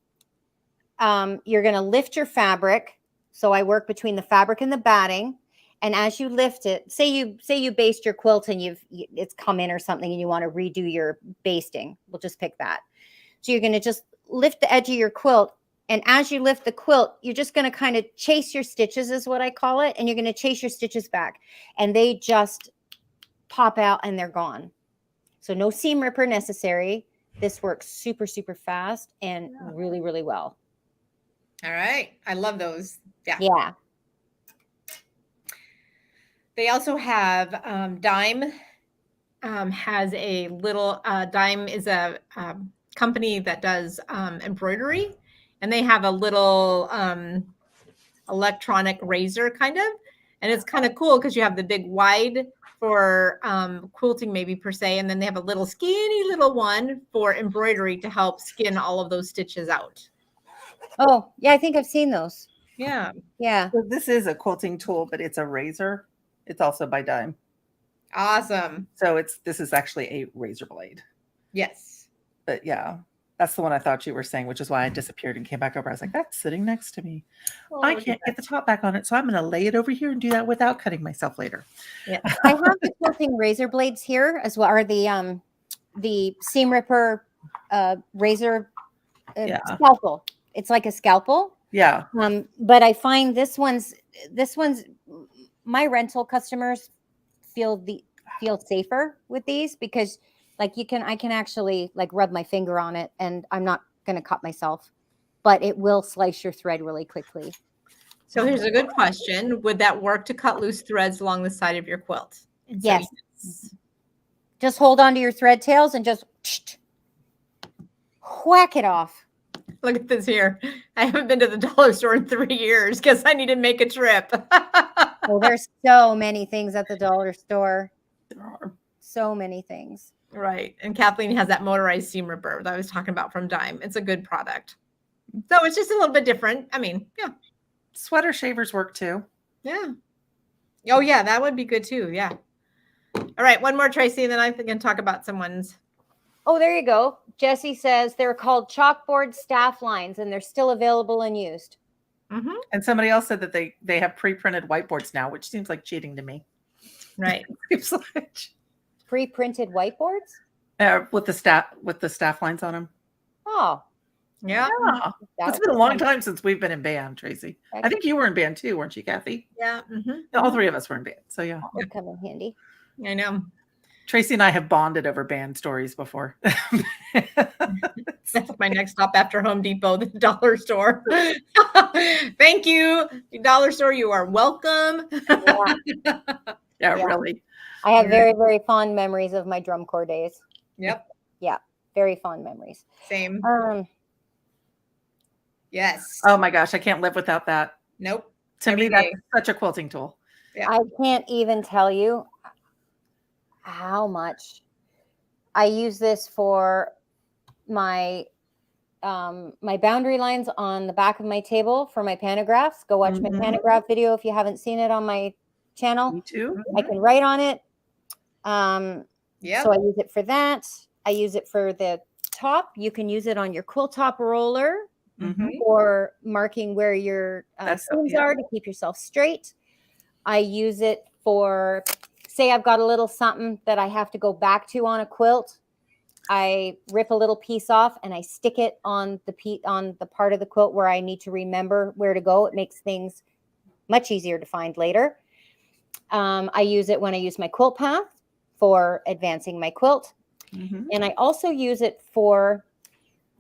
you're going to lift your fabric. So I work between the fabric and the batting. And as you lift it, say you basted your quilt and it's come in or something and you want to redo your basting. We'll just pick that. So you're going to just lift the edge of your quilt. And as you lift the quilt, you're just going to kind of chase your stitches is what I call it. And you're going to chase your stitches back. And they just pop out and they're gone. So no seam ripper necessary. This works super, super fast and really, really well. All right. I love those. Yeah. Yeah. They also have Dime has a little Dime is a company that does embroidery, and they have a little electronic razor kind of, and it's kind of cool because you have the big wide for quilting maybe per se, and then they have a little skinny little one for embroidery to help skin all of those stitches out. Oh, yeah, I think I've seen those. Yeah. Yeah. So this is a quilting tool, but it's a razor. It's also by Dime. Awesome. So this is actually a razor blade. Yes. But yeah, that's the one I thought you were saying, which is why I disappeared and came back over. I was like, that's sitting next to me. Oh, I can't get the top back on it. So I'm going to lay it over here and do that without cutting myself later. Yeah. I have the quilting razor blades here as well, or the seam ripper razor scalpel. It's like a scalpel. Yeah. But I find this one's my rental customers feel safer with these because I can actually like rub my finger on it and I'm not going to cut myself, but it will slice your thread really quickly. So here's a good question. Would that work to cut loose threads along the side of your quilt? Yes. Just hold on to your thread tails and just whack it off. Look at this here. I haven't been to the dollar store in 3 years because I need to make a trip. Well, there's so many things at the dollar store. There are. So many things. Right. And Kathleen has that motorized seam ripper that I was talking about from Dime. It's a good product. So it's just a little bit different. I mean, yeah. Sweater shavers work too. Yeah. Oh, yeah. That would be good too. Yeah. All right. One more, Tracy, and then I can talk about someone's. Oh, there you go. Jesse says they're called chalkboard staff lines and they're still available and used. Mm-hmm. And somebody else said that they have pre-printed whiteboards now, which seems like cheating to me. Right. Seems like Pre-printed whiteboards? with the staff lines on them. Oh, Yeah. Yeah. It's been a long time since we've been in band, Tracy. I think you were in band too, weren't you, Kathy? Yeah. Mm-hmm. All three of us were in band. So yeah. that would come in handy. I know. Tracy and I have bonded over band stories before. That's my next stop after Home Depot, the dollar store. Thank you, dollar store. You are welcome. Yeah, really. I have very, very fond memories of my drum corps days. Yep. Yeah, very fond memories. Same. Yes. Oh my gosh, I can't live without that. Nope. To Every me, that's day. such a quilting tool. Yeah. I can't even tell you how much I use this for my my boundary lines on the back of my table for my pantographs. Go watch my Mhm. pantograph video if you haven't seen it on my channel. Me too. I can write on it. Yeah. So I use it for that. I use it for the top. You can use it on your quilt top roller Mhm. for marking where your That's- seams yeah. are to keep yourself straight. I use it for, say I've got a little something that I have to go back to on a quilt. I rip a little piece off and I stick it on the part of the quilt where I need to remember where to go. It makes things much easier to find later. I use it when I use my quilt path for advancing my quilt. Mhm. And I also use it for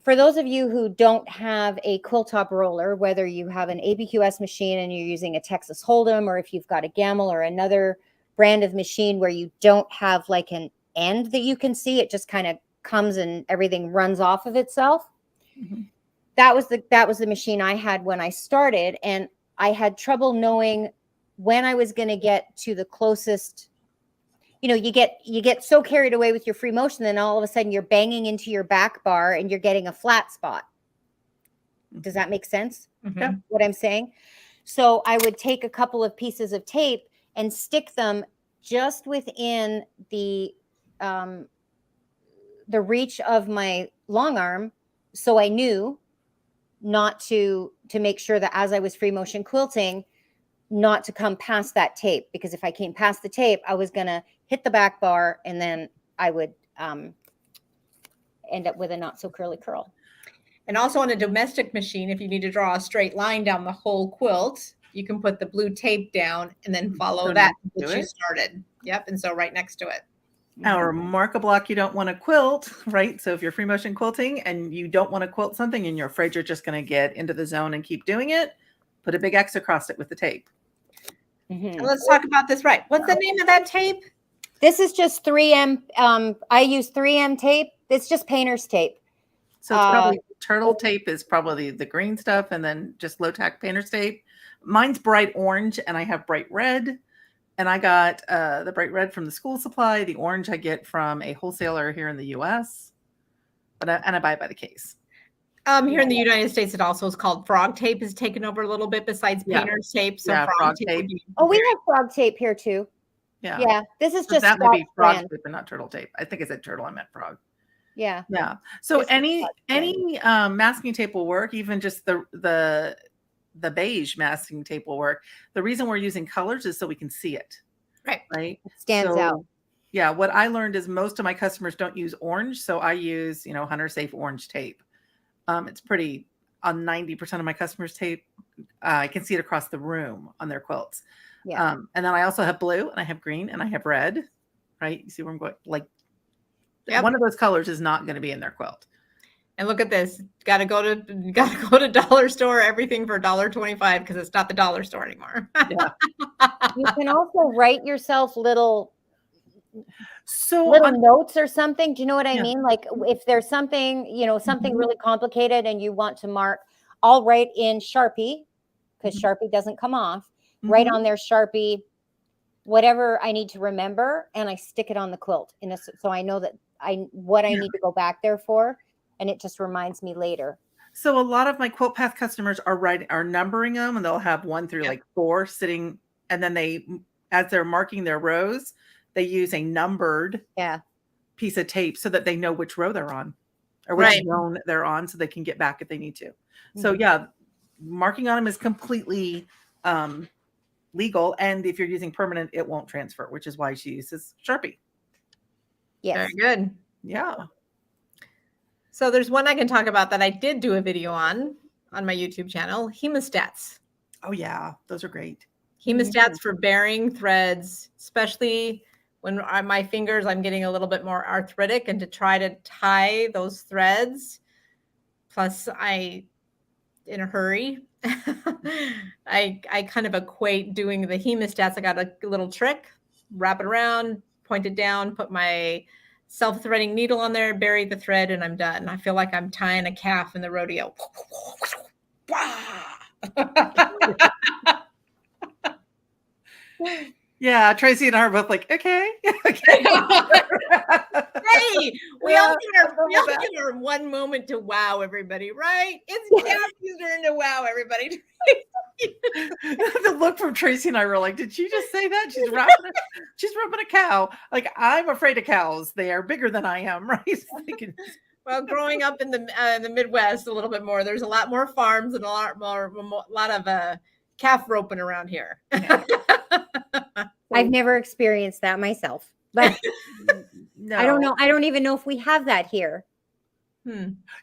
those of you who don't have a quilt top roller, whether you have an ABQS machine and you're using a Texas Hold'em, or if you've got a Gamel or another brand of machine where you don't have like an end that you can see, it just kind of comes and everything runs off of itself. Mhm. That was the machine I had when I started, and I had trouble knowing when I was going to get to the closest. You know, you get so carried away with your free motion, then all of a sudden you're banging into your back bar and you're getting a flat spot. Does that make sense? Mhm. What I'm saying? So I would take a couple of pieces of tape and stick them just within the reach of my long arm, so I knew not to make sure that as I was free motion quilting, not to come past that tape, because if I came past the tape, I was going to hit the back bar and then I would end up with a not so curly curl. And also on a domestic machine, if you need to draw a straight line down the whole quilt, you can put the blue tape down and then follow So that next to that you it? started. Yep. And so right next to it. Or mark a block you don't want to quilt, right? So if you're free motion quilting and you don't want to quilt something and you're afraid you're just going to get into the zone and keep doing it, put a big X across it with the tape. And let's talk about this. Right. What's the name of that tape? This is just 3M. I use 3M tape. It's just painter's tape. So it's probably turtle tape is probably the green stuff, and then just low tack painter's tape. Mine's bright orange and I have bright red. And I got the bright red from the school supply. The orange I get from a wholesaler here in the US. But I buy it by the case. Here in the United States, it also is called frog tape, is taken over a little bit besides Yeah. painter's tape. So Yeah, frog tape. would be Oh, we have frog tape here too. Yeah. Yeah, this is But just that may be Scott's frog brand. tape and not turtle tape. I think I said turtle, I meant frog. Yeah. Yeah. So This is any Scott's masking tape will work, even just the beige masking tape will work. The reason we're using colors is so we can see it. Right. It stands So, out. Yeah. What I learned is most of my customers don't use orange. So I use, Hunter Safe orange tape. It's pretty on 90% of my customers' tape. I can see it across the room on their quilts. Yeah. And then I also have blue and I have green and I have red. Right. You see where I'm going? Like Yep. one of those colors is not going to be in their quilt. And look at this. Gotta go to dollar store, everything for $1.25 because it's not the dollar store anymore. Yeah. You can also write yourself little So little on, notes or something. Do you know what I Yeah. mean? Like if there's something, something Mhm. really complicated and you want to mark, I'll write in Sharpie because Mhm. Sharpie doesn't come off. Write Mhm. on their Sharpie whatever I need to remember, and I stick it on the quilt so I know that what I Yeah. need to go back there for, and it just reminds me later. So a lot of my Quilt Path customers are numbering them, and they'll have 1 through Yep. like 4 sitting, and then as they're marking their rows, they use a numbered Yeah. piece of tape so that they know which row they're on or which Right. zone they're on, so they can get back if they need to. So Mhm. yeah, marking on them is completely legal, and if you're using permanent, it won't transfer, which is why she uses Sharpie. Yes. Very good. Yeah. So there's one I can talk about that I did do a video on my YouTube channel, Hemostats. Oh yeah, those are great. Hemostats for bearing threads, especially when my fingers, I'm getting a little bit more arthritic, and to try to tie those threads. Plus in a hurry, I kind of equate doing the hemostats. I got a little trick, wrap it around, point it down, put my self-threading needle on there, bury the thread, and I'm done. I feel like I'm tying a calf in the rodeo. Yeah, Tracy and I are both like, okay. Okay. Hey, we all Yeah, get our one moment to wow everybody, right? It's Cathy's turn to wow everybody. The look from Tracy and I were like, did she just say that? She's rubbing a cow. Like, I'm afraid of cows. They are bigger than I am, right? Well, growing up in the Midwest a little bit more, there's a lot more farms and a lot of calf roping around here. Yeah. I've never experienced that myself, but No. I don't know. I don't even know if we have that here.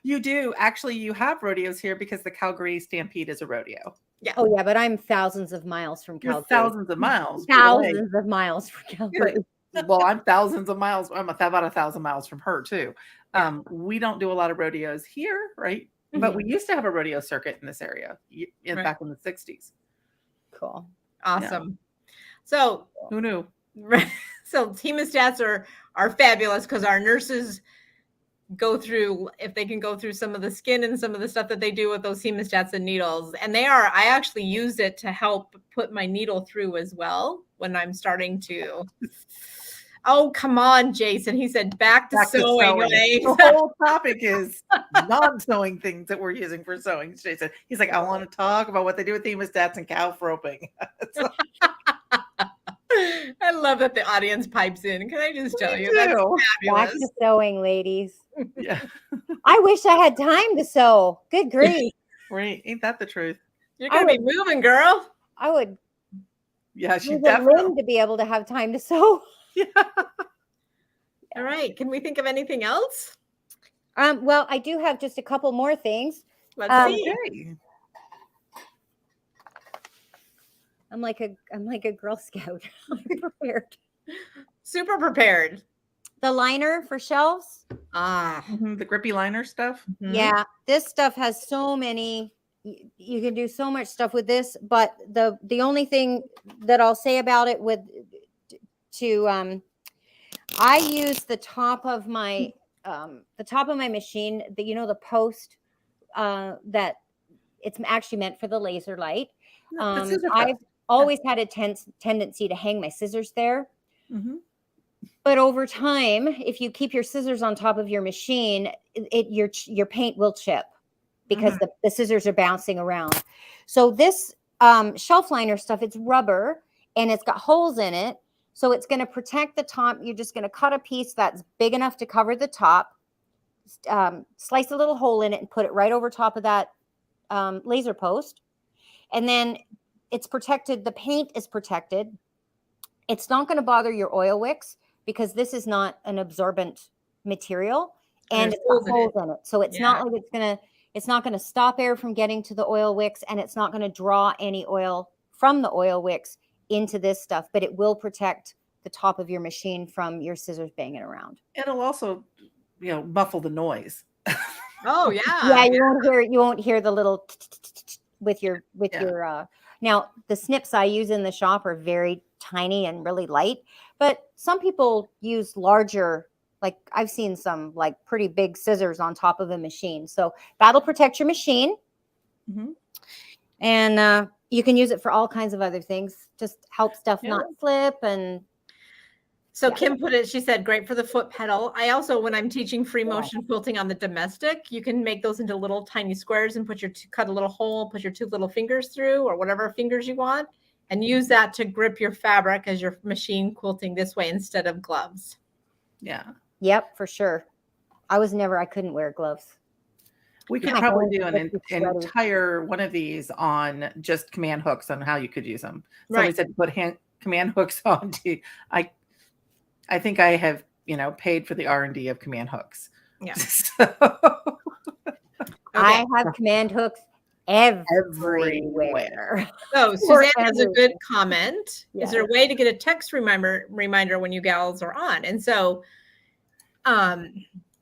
You do. Actually, you have rodeos here because the Calgary Stampede is a rodeo. Yeah. Oh yeah, but I'm thousands of miles from You're Calgary. thousands of miles. Thousands of miles from Calgary. Well, I'm thousands of miles. I'm about 1,000 miles from her too. We don't do a lot of rodeos here, right? But we used to have a rodeo circuit in this area back in the 60s. Cool. Awesome. So who knew? So hemostats are fabulous because our nurses go through, if they can go through some of the skin and some of the stuff that they do with those hemostats and needles. And I actually use it to help put my needle through as well when I'm starting to. Oh, come on, Jason. He said back to sewing. The whole topic is non-sewing things that we're using for sewing, Jason. He's like, I want to talk about what they do with hemostats and calf roping. I love that the audience pipes in. Can I just tell you? That's back to sewing, ladies. Yeah. I wish I had time to sew. Good grief. Right. Ain't that the truth? You're going to be moving, girl. I would. Yeah, she use a definitely. limb to be able to have time to sew. Yeah. All right. Can we think of anything else? Well, I do have just a couple more things. Let's see. Okay. I'm like a Girl Scout. I'm prepared. Super prepared. The liner for shelves. The grippy liner stuff. Yeah, this stuff has so many. You can do so much stuff with this, but the only thing that I'll say about it I use the top of my machine. The post that it's actually meant for the laser light. I've always had a tendency to hang my scissors there. But over time, if you keep your scissors on top of your machine, your paint will chip because the scissors are bouncing around. So this shelf liner stuff, it's rubber and it's got holes in it. So it's going to protect the top. You're just going to cut a piece that's big enough to cover the top, slice a little hole in it and put it right over top of that laser post. And then it's protected. The paint is protected. It's not going to bother your oil wicks because this is not an absorbent material and it's got holes in it. So it's not like it's not going to stop air from getting to the oil wicks, and it's not going to draw any oil from the oil wicks into this stuff, but it will protect the top of your machine from your scissors banging around. It'll also, muffle the noise. Oh yeah. Yeah, you won't hear the little with your now the snips I use in the shop are very tiny and really light. But some people use larger, like I've seen some like pretty big scissors on top of a machine. So that'll protect your machine. Mhm. And you can use it for all kinds of other things. Just help stuff not slip. And So yeah. Kim put it, she said, great for the foot pedal. I also, when I'm teaching free motion quilting on the domestic, you can make those into little tiny squares and cut a little hole, put your 2 little fingers through, or whatever fingers you want, and use that to grip your fabric as you're machine quilting this way instead of gloves. Yeah. Yep, for sure. I couldn't wear gloves. We could My probably hands do would an get sweaty. entire one of these on just command hooks on how you could use them. Somebody Right. said put command hooks on. I think I have, paid for the R&D of command hooks. Yeah. So, I have command hooks everywhere. So Suzanne has a good everything. comment. Yeah. Is there a way to get a text reminder when you gals are on? And so,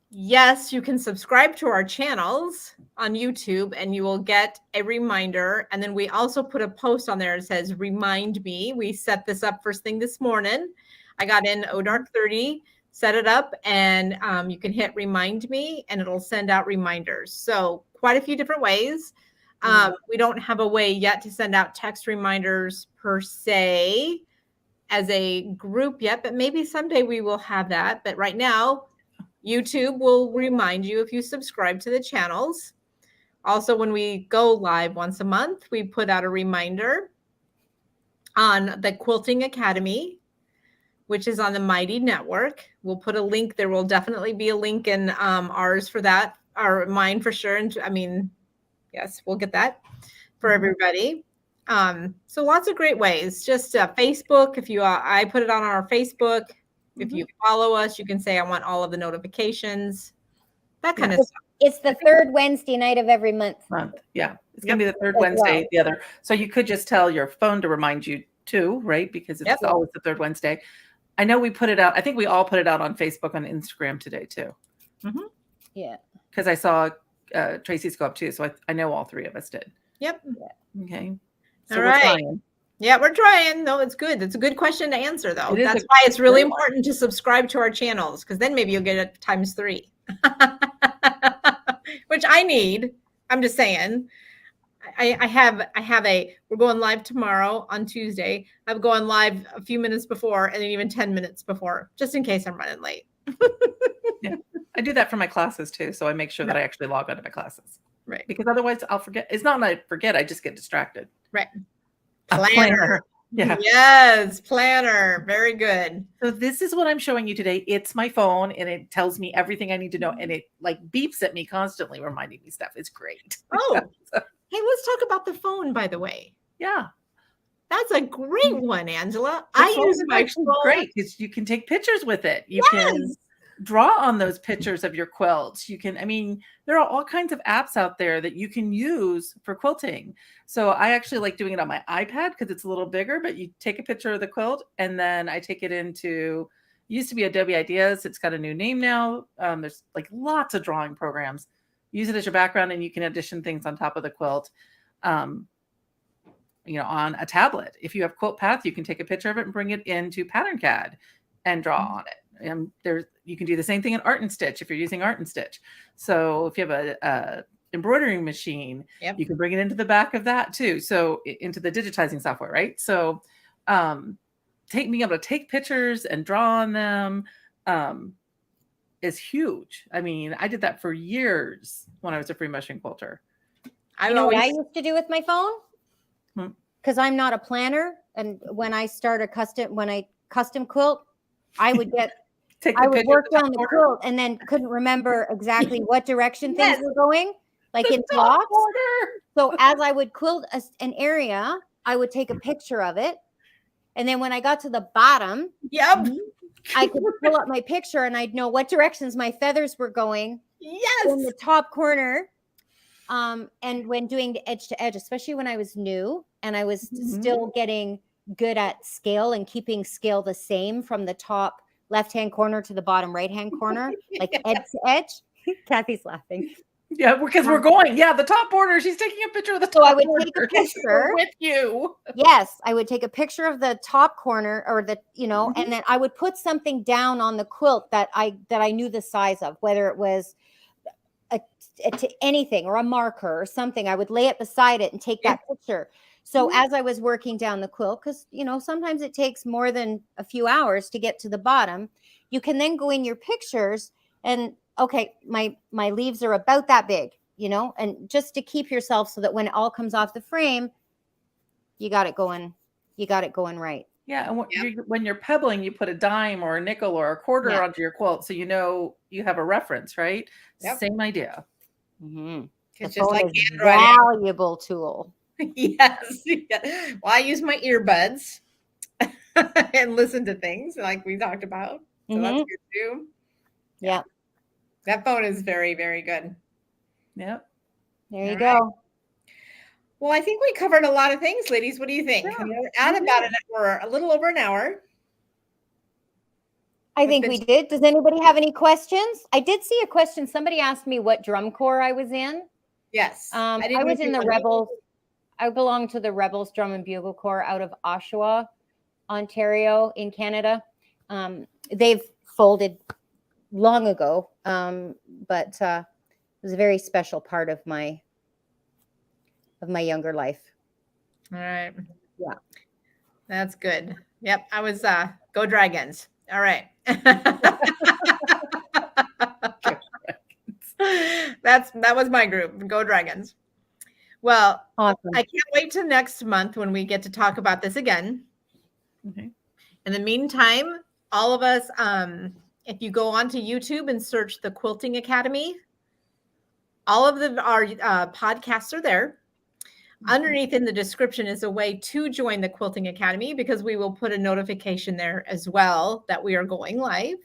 yes, you can subscribe to our channels on YouTube and you will get a reminder. And then we also put a post on there that says, remind me. We set this up first thing this morning. I got in dark 30, set it up, and you can hit remind me and it'll send out reminders. So quite a few different ways. We don't have a way yet to send out text reminders per se as a group yet, but maybe someday we will have that. But right now, YouTube will remind you if you subscribe to the channels. Also, when we go live once a month, we put out a reminder on the Quilting Academy, which is on the Mighty Network. We'll put a link. There will definitely be a link in ours for that, or mine for sure. And I mean, yes, we'll get that for everybody. So lots of great ways. Just Facebook. If you, I put it on our Facebook. If you follow us, you can say, I want all of the notifications, that kind of stuff. It's the third Wednesday night of every month. Yeah. It's going to be the third Wednesday, the other. So you could just tell your phone to remind you too, right? Because it's always the third Wednesday. I know we put it out. I think we all put it out on Facebook and Instagram today too. Yeah. Because I saw Tracey's go up too. So I know all three of us did. Yep. Okay. So all we're right. trying. Yeah, we're trying. No, it's good. It's a good question to answer, though. That's why it's really important to subscribe to our channels, because then maybe you'll get it times 3, which I need. I'm just saying. We're going live tomorrow on Tuesday. I'm going live a few minutes before and then even 10 minutes before, just in case I'm running late. Yeah, I do that for my classes too. So I make sure that I actually log on to my classes. Right. Because otherwise I'll forget. It's not that I forget. I just get distracted. Right. Planner. Yeah. Yes, planner. Very good. So this is what I'm showing you today. It's my phone and it tells me everything I need to know. And it like beeps at me constantly, reminding me stuff. It's great. Oh, hey, let's talk about the phone, by the way. Yeah. That's a great one, Angela. I use my phone. Great, because you can take pictures with it. You can draw on those pictures of your quilts. You can, there are all kinds of apps out there that you can use for quilting. So I actually like doing it on my iPad because it's a little bigger, but you take a picture of the quilt and then I take it into, used to be Adobe Ideas. It's got a new name now. There's like lots of drawing programs. Use it as your background and you can addition things on top of the quilt. On a tablet. If you have QuiltPath, you can take a picture of it and bring it into Pattern CAD and draw on it. And you can do the same thing in Art and Stitch if you're using Art and Stitch. So if you have a embroidery machine, you can bring it into the back of that too. So into the digitizing software, right? So being able to take pictures and draw on them is huge. I did that for years when I was a free motion quilter. You know what I used to do with my phone? Because I'm not a planner, and when I custom quilt, I would work down the quilt and then couldn't remember exactly what direction things were going, like in blocks. So as I would quilt an area, I would take a picture of it, and then when I got to the bottom, I could pull up my picture and I'd know what directions my feathers were going. Yes, in the top corner. And when doing the edge to edge, especially when I was new and I was still getting good at scale and keeping scale the same from the top left-hand corner to the bottom right-hand corner, like edge to edge. Cathy's laughing. Yeah, because we're going. Yeah, the top border. She's taking a picture of the top So I would border. take a We're picture. with you. Yes, I would take a picture of the top corner or the, Mhm. and then I would put something down on the quilt that I knew the size of, whether it was anything or a marker or something. I would lay it beside it and take that picture. So as I was working down the quilt, because sometimes it takes more than a few hours to get to the bottom, you can then go in your pictures and okay, my leaves are about that big, and just to keep yourself so that when it all comes off the frame, you got it going right. Yeah, and when you're pebbling, you put a dime or a nickel or a quarter onto your quilt, so you have a reference, right? Yep. Same idea. Mm-hmm. It's The just phone like is handwriting. valuable tool. Yes. Yeah. Well, I use my earbuds and listen to things like we talked about. So that's good too. Yeah. That phone is very, very good. Yep. There you go. Well, I think we covered a lot of things, ladies. What do you think? Yeah, We're at about an hour, a little over an hour. I think we did. Does anybody have any questions? I did see a question. Somebody asked me what drum corps I was in. Yes. I was in the Rebels. I belong to the Rebels Drum and Bugle Corps out of Oshawa, Ontario in Canada. They've folded long ago, but it was a very special part of my younger life. All right. Yeah. That's good. Yep. I was go Dragons. All right. That was my group. Go Dragons. Well, awesome. I can't wait till next month when we get to talk about this again. Okay. In the meantime, all of us, if you go onto YouTube and search the Quilting Academy, all of our podcasts are there. Underneath in the description is a way to join the Quilting Academy because we will put a notification there as well that we are going live.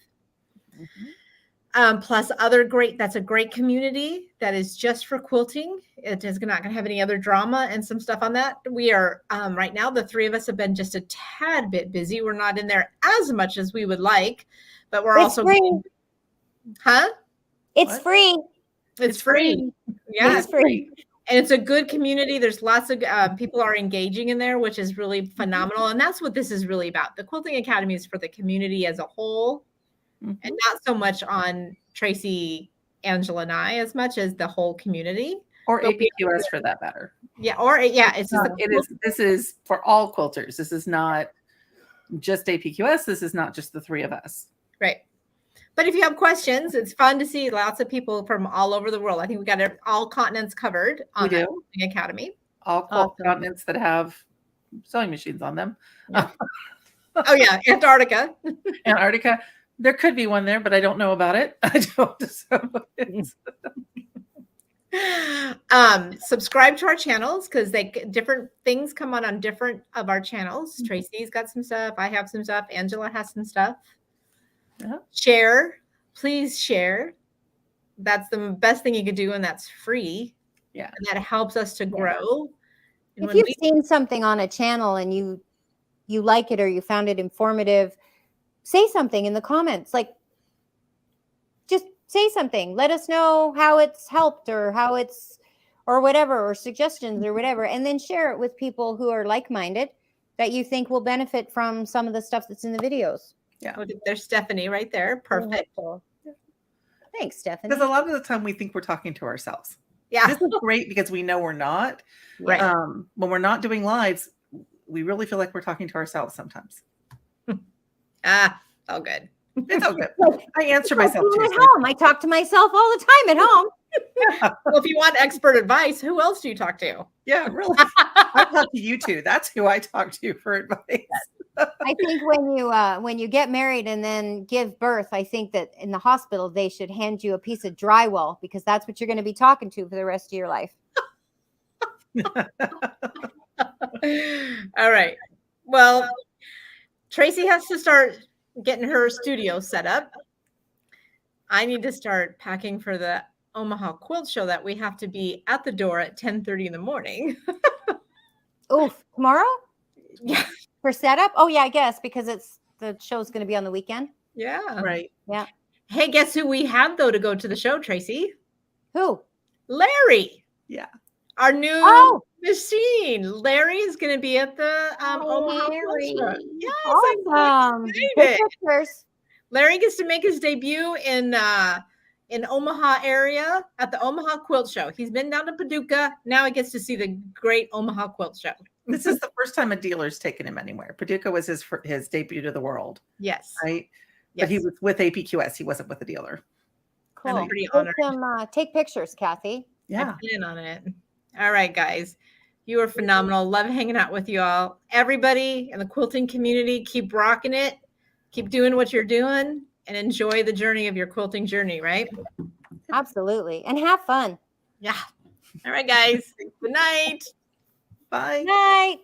Plus that's a great community that is just for quilting. It is not going to have any other drama and some stuff on that. We are right now, the three of us have been just a tad bit busy. We're not in there as much as we would like, but we're also free. It's free. It's free. Yeah, it's free. And it's a good community. There's lots of people are engaging in there, which is really phenomenal. And that's what this is really about. The Quilting Academy is for the community as a whole, and not so much on Tracey, Angela, and I as much as the whole community. Or APQS for that matter. Yeah, it's just this is for all quilters. This is not just APQS. This is not just the three of us. Right. But if you have questions, it's fun to see lots of people from all over the world. I think we got all continents covered on the Quilting Academy. All continents that have sewing machines on them. Yeah. Oh yeah, Antarctica. Antarctica. There could be one there, but I don't know about it. I don't. Subscribe to our channels because different things come on different of our channels. Tracey's got some stuff. I have some stuff. Angela has some stuff. Share, please share. That's the best thing you could do, and that's free. Yeah, and that helps us to grow. And if you've seen something on a channel and you like it or you found it informative, say something in the comments. Like, just say something. Let us know how it's helped or how it's or whatever, or suggestions or whatever, and then share it with people who are like-minded that you think will benefit from some of the stuff that's in the videos. Yeah. Oh, there's Stephanie right there. Perfect. Thanks, Stephanie. Because a lot of the time we think we're talking to ourselves. Yeah. This is great because we know we're not. Right. When we're not doing lives, we really feel like we're talking to ourselves sometimes. All good. It's all good. I answer myself too. At home. I talk to myself all the time at home. Well, if you want expert advice, who else do you talk to? Yeah, really. I talk to you two. That's who I talk to for advice. I think when you get married and then give birth, I think that in the hospital they should hand you a piece of drywall because that's what you're going to be talking to for the rest of your life. All right. Well, Tracey has to start getting her studio set up. I need to start packing for the Omaha Quilt Show that we have to be at the door at 10:30 in the morning. Oof, tomorrow? Yeah. For setup? Oh yeah, I guess because the show's going to be on the weekend. Yeah. Right. Yeah. Hey, guess who we have though to go to the show, Tracey? Who? Larry. Yeah. Our new Oh. machine. Larry is going to be at the Omaha Quilt Show. Yes, I'm so Awesome. Good excited. pictures. Larry gets to make his debut in Omaha area at the Omaha Quilt Show. He's been down to Paducah. Now he gets to see the great Omaha Quilt Show. This is the first time a dealer's taken him anywhere. Paducah was his debut to the world, Yes. right? Yes. But he was with APQS. He wasn't with a dealer. I'm Cool. pretty Take honored. take pictures, Kathy. Yeah. I plan on it. All right, guys. You are phenomenal. Love hanging out with you all. Everybody in the quilting community, keep rocking it. Keep doing what you're doing and enjoy the journey of your quilting journey, right? Absolutely. And have fun. Yeah. All right, guys. Good night. Bye. Night.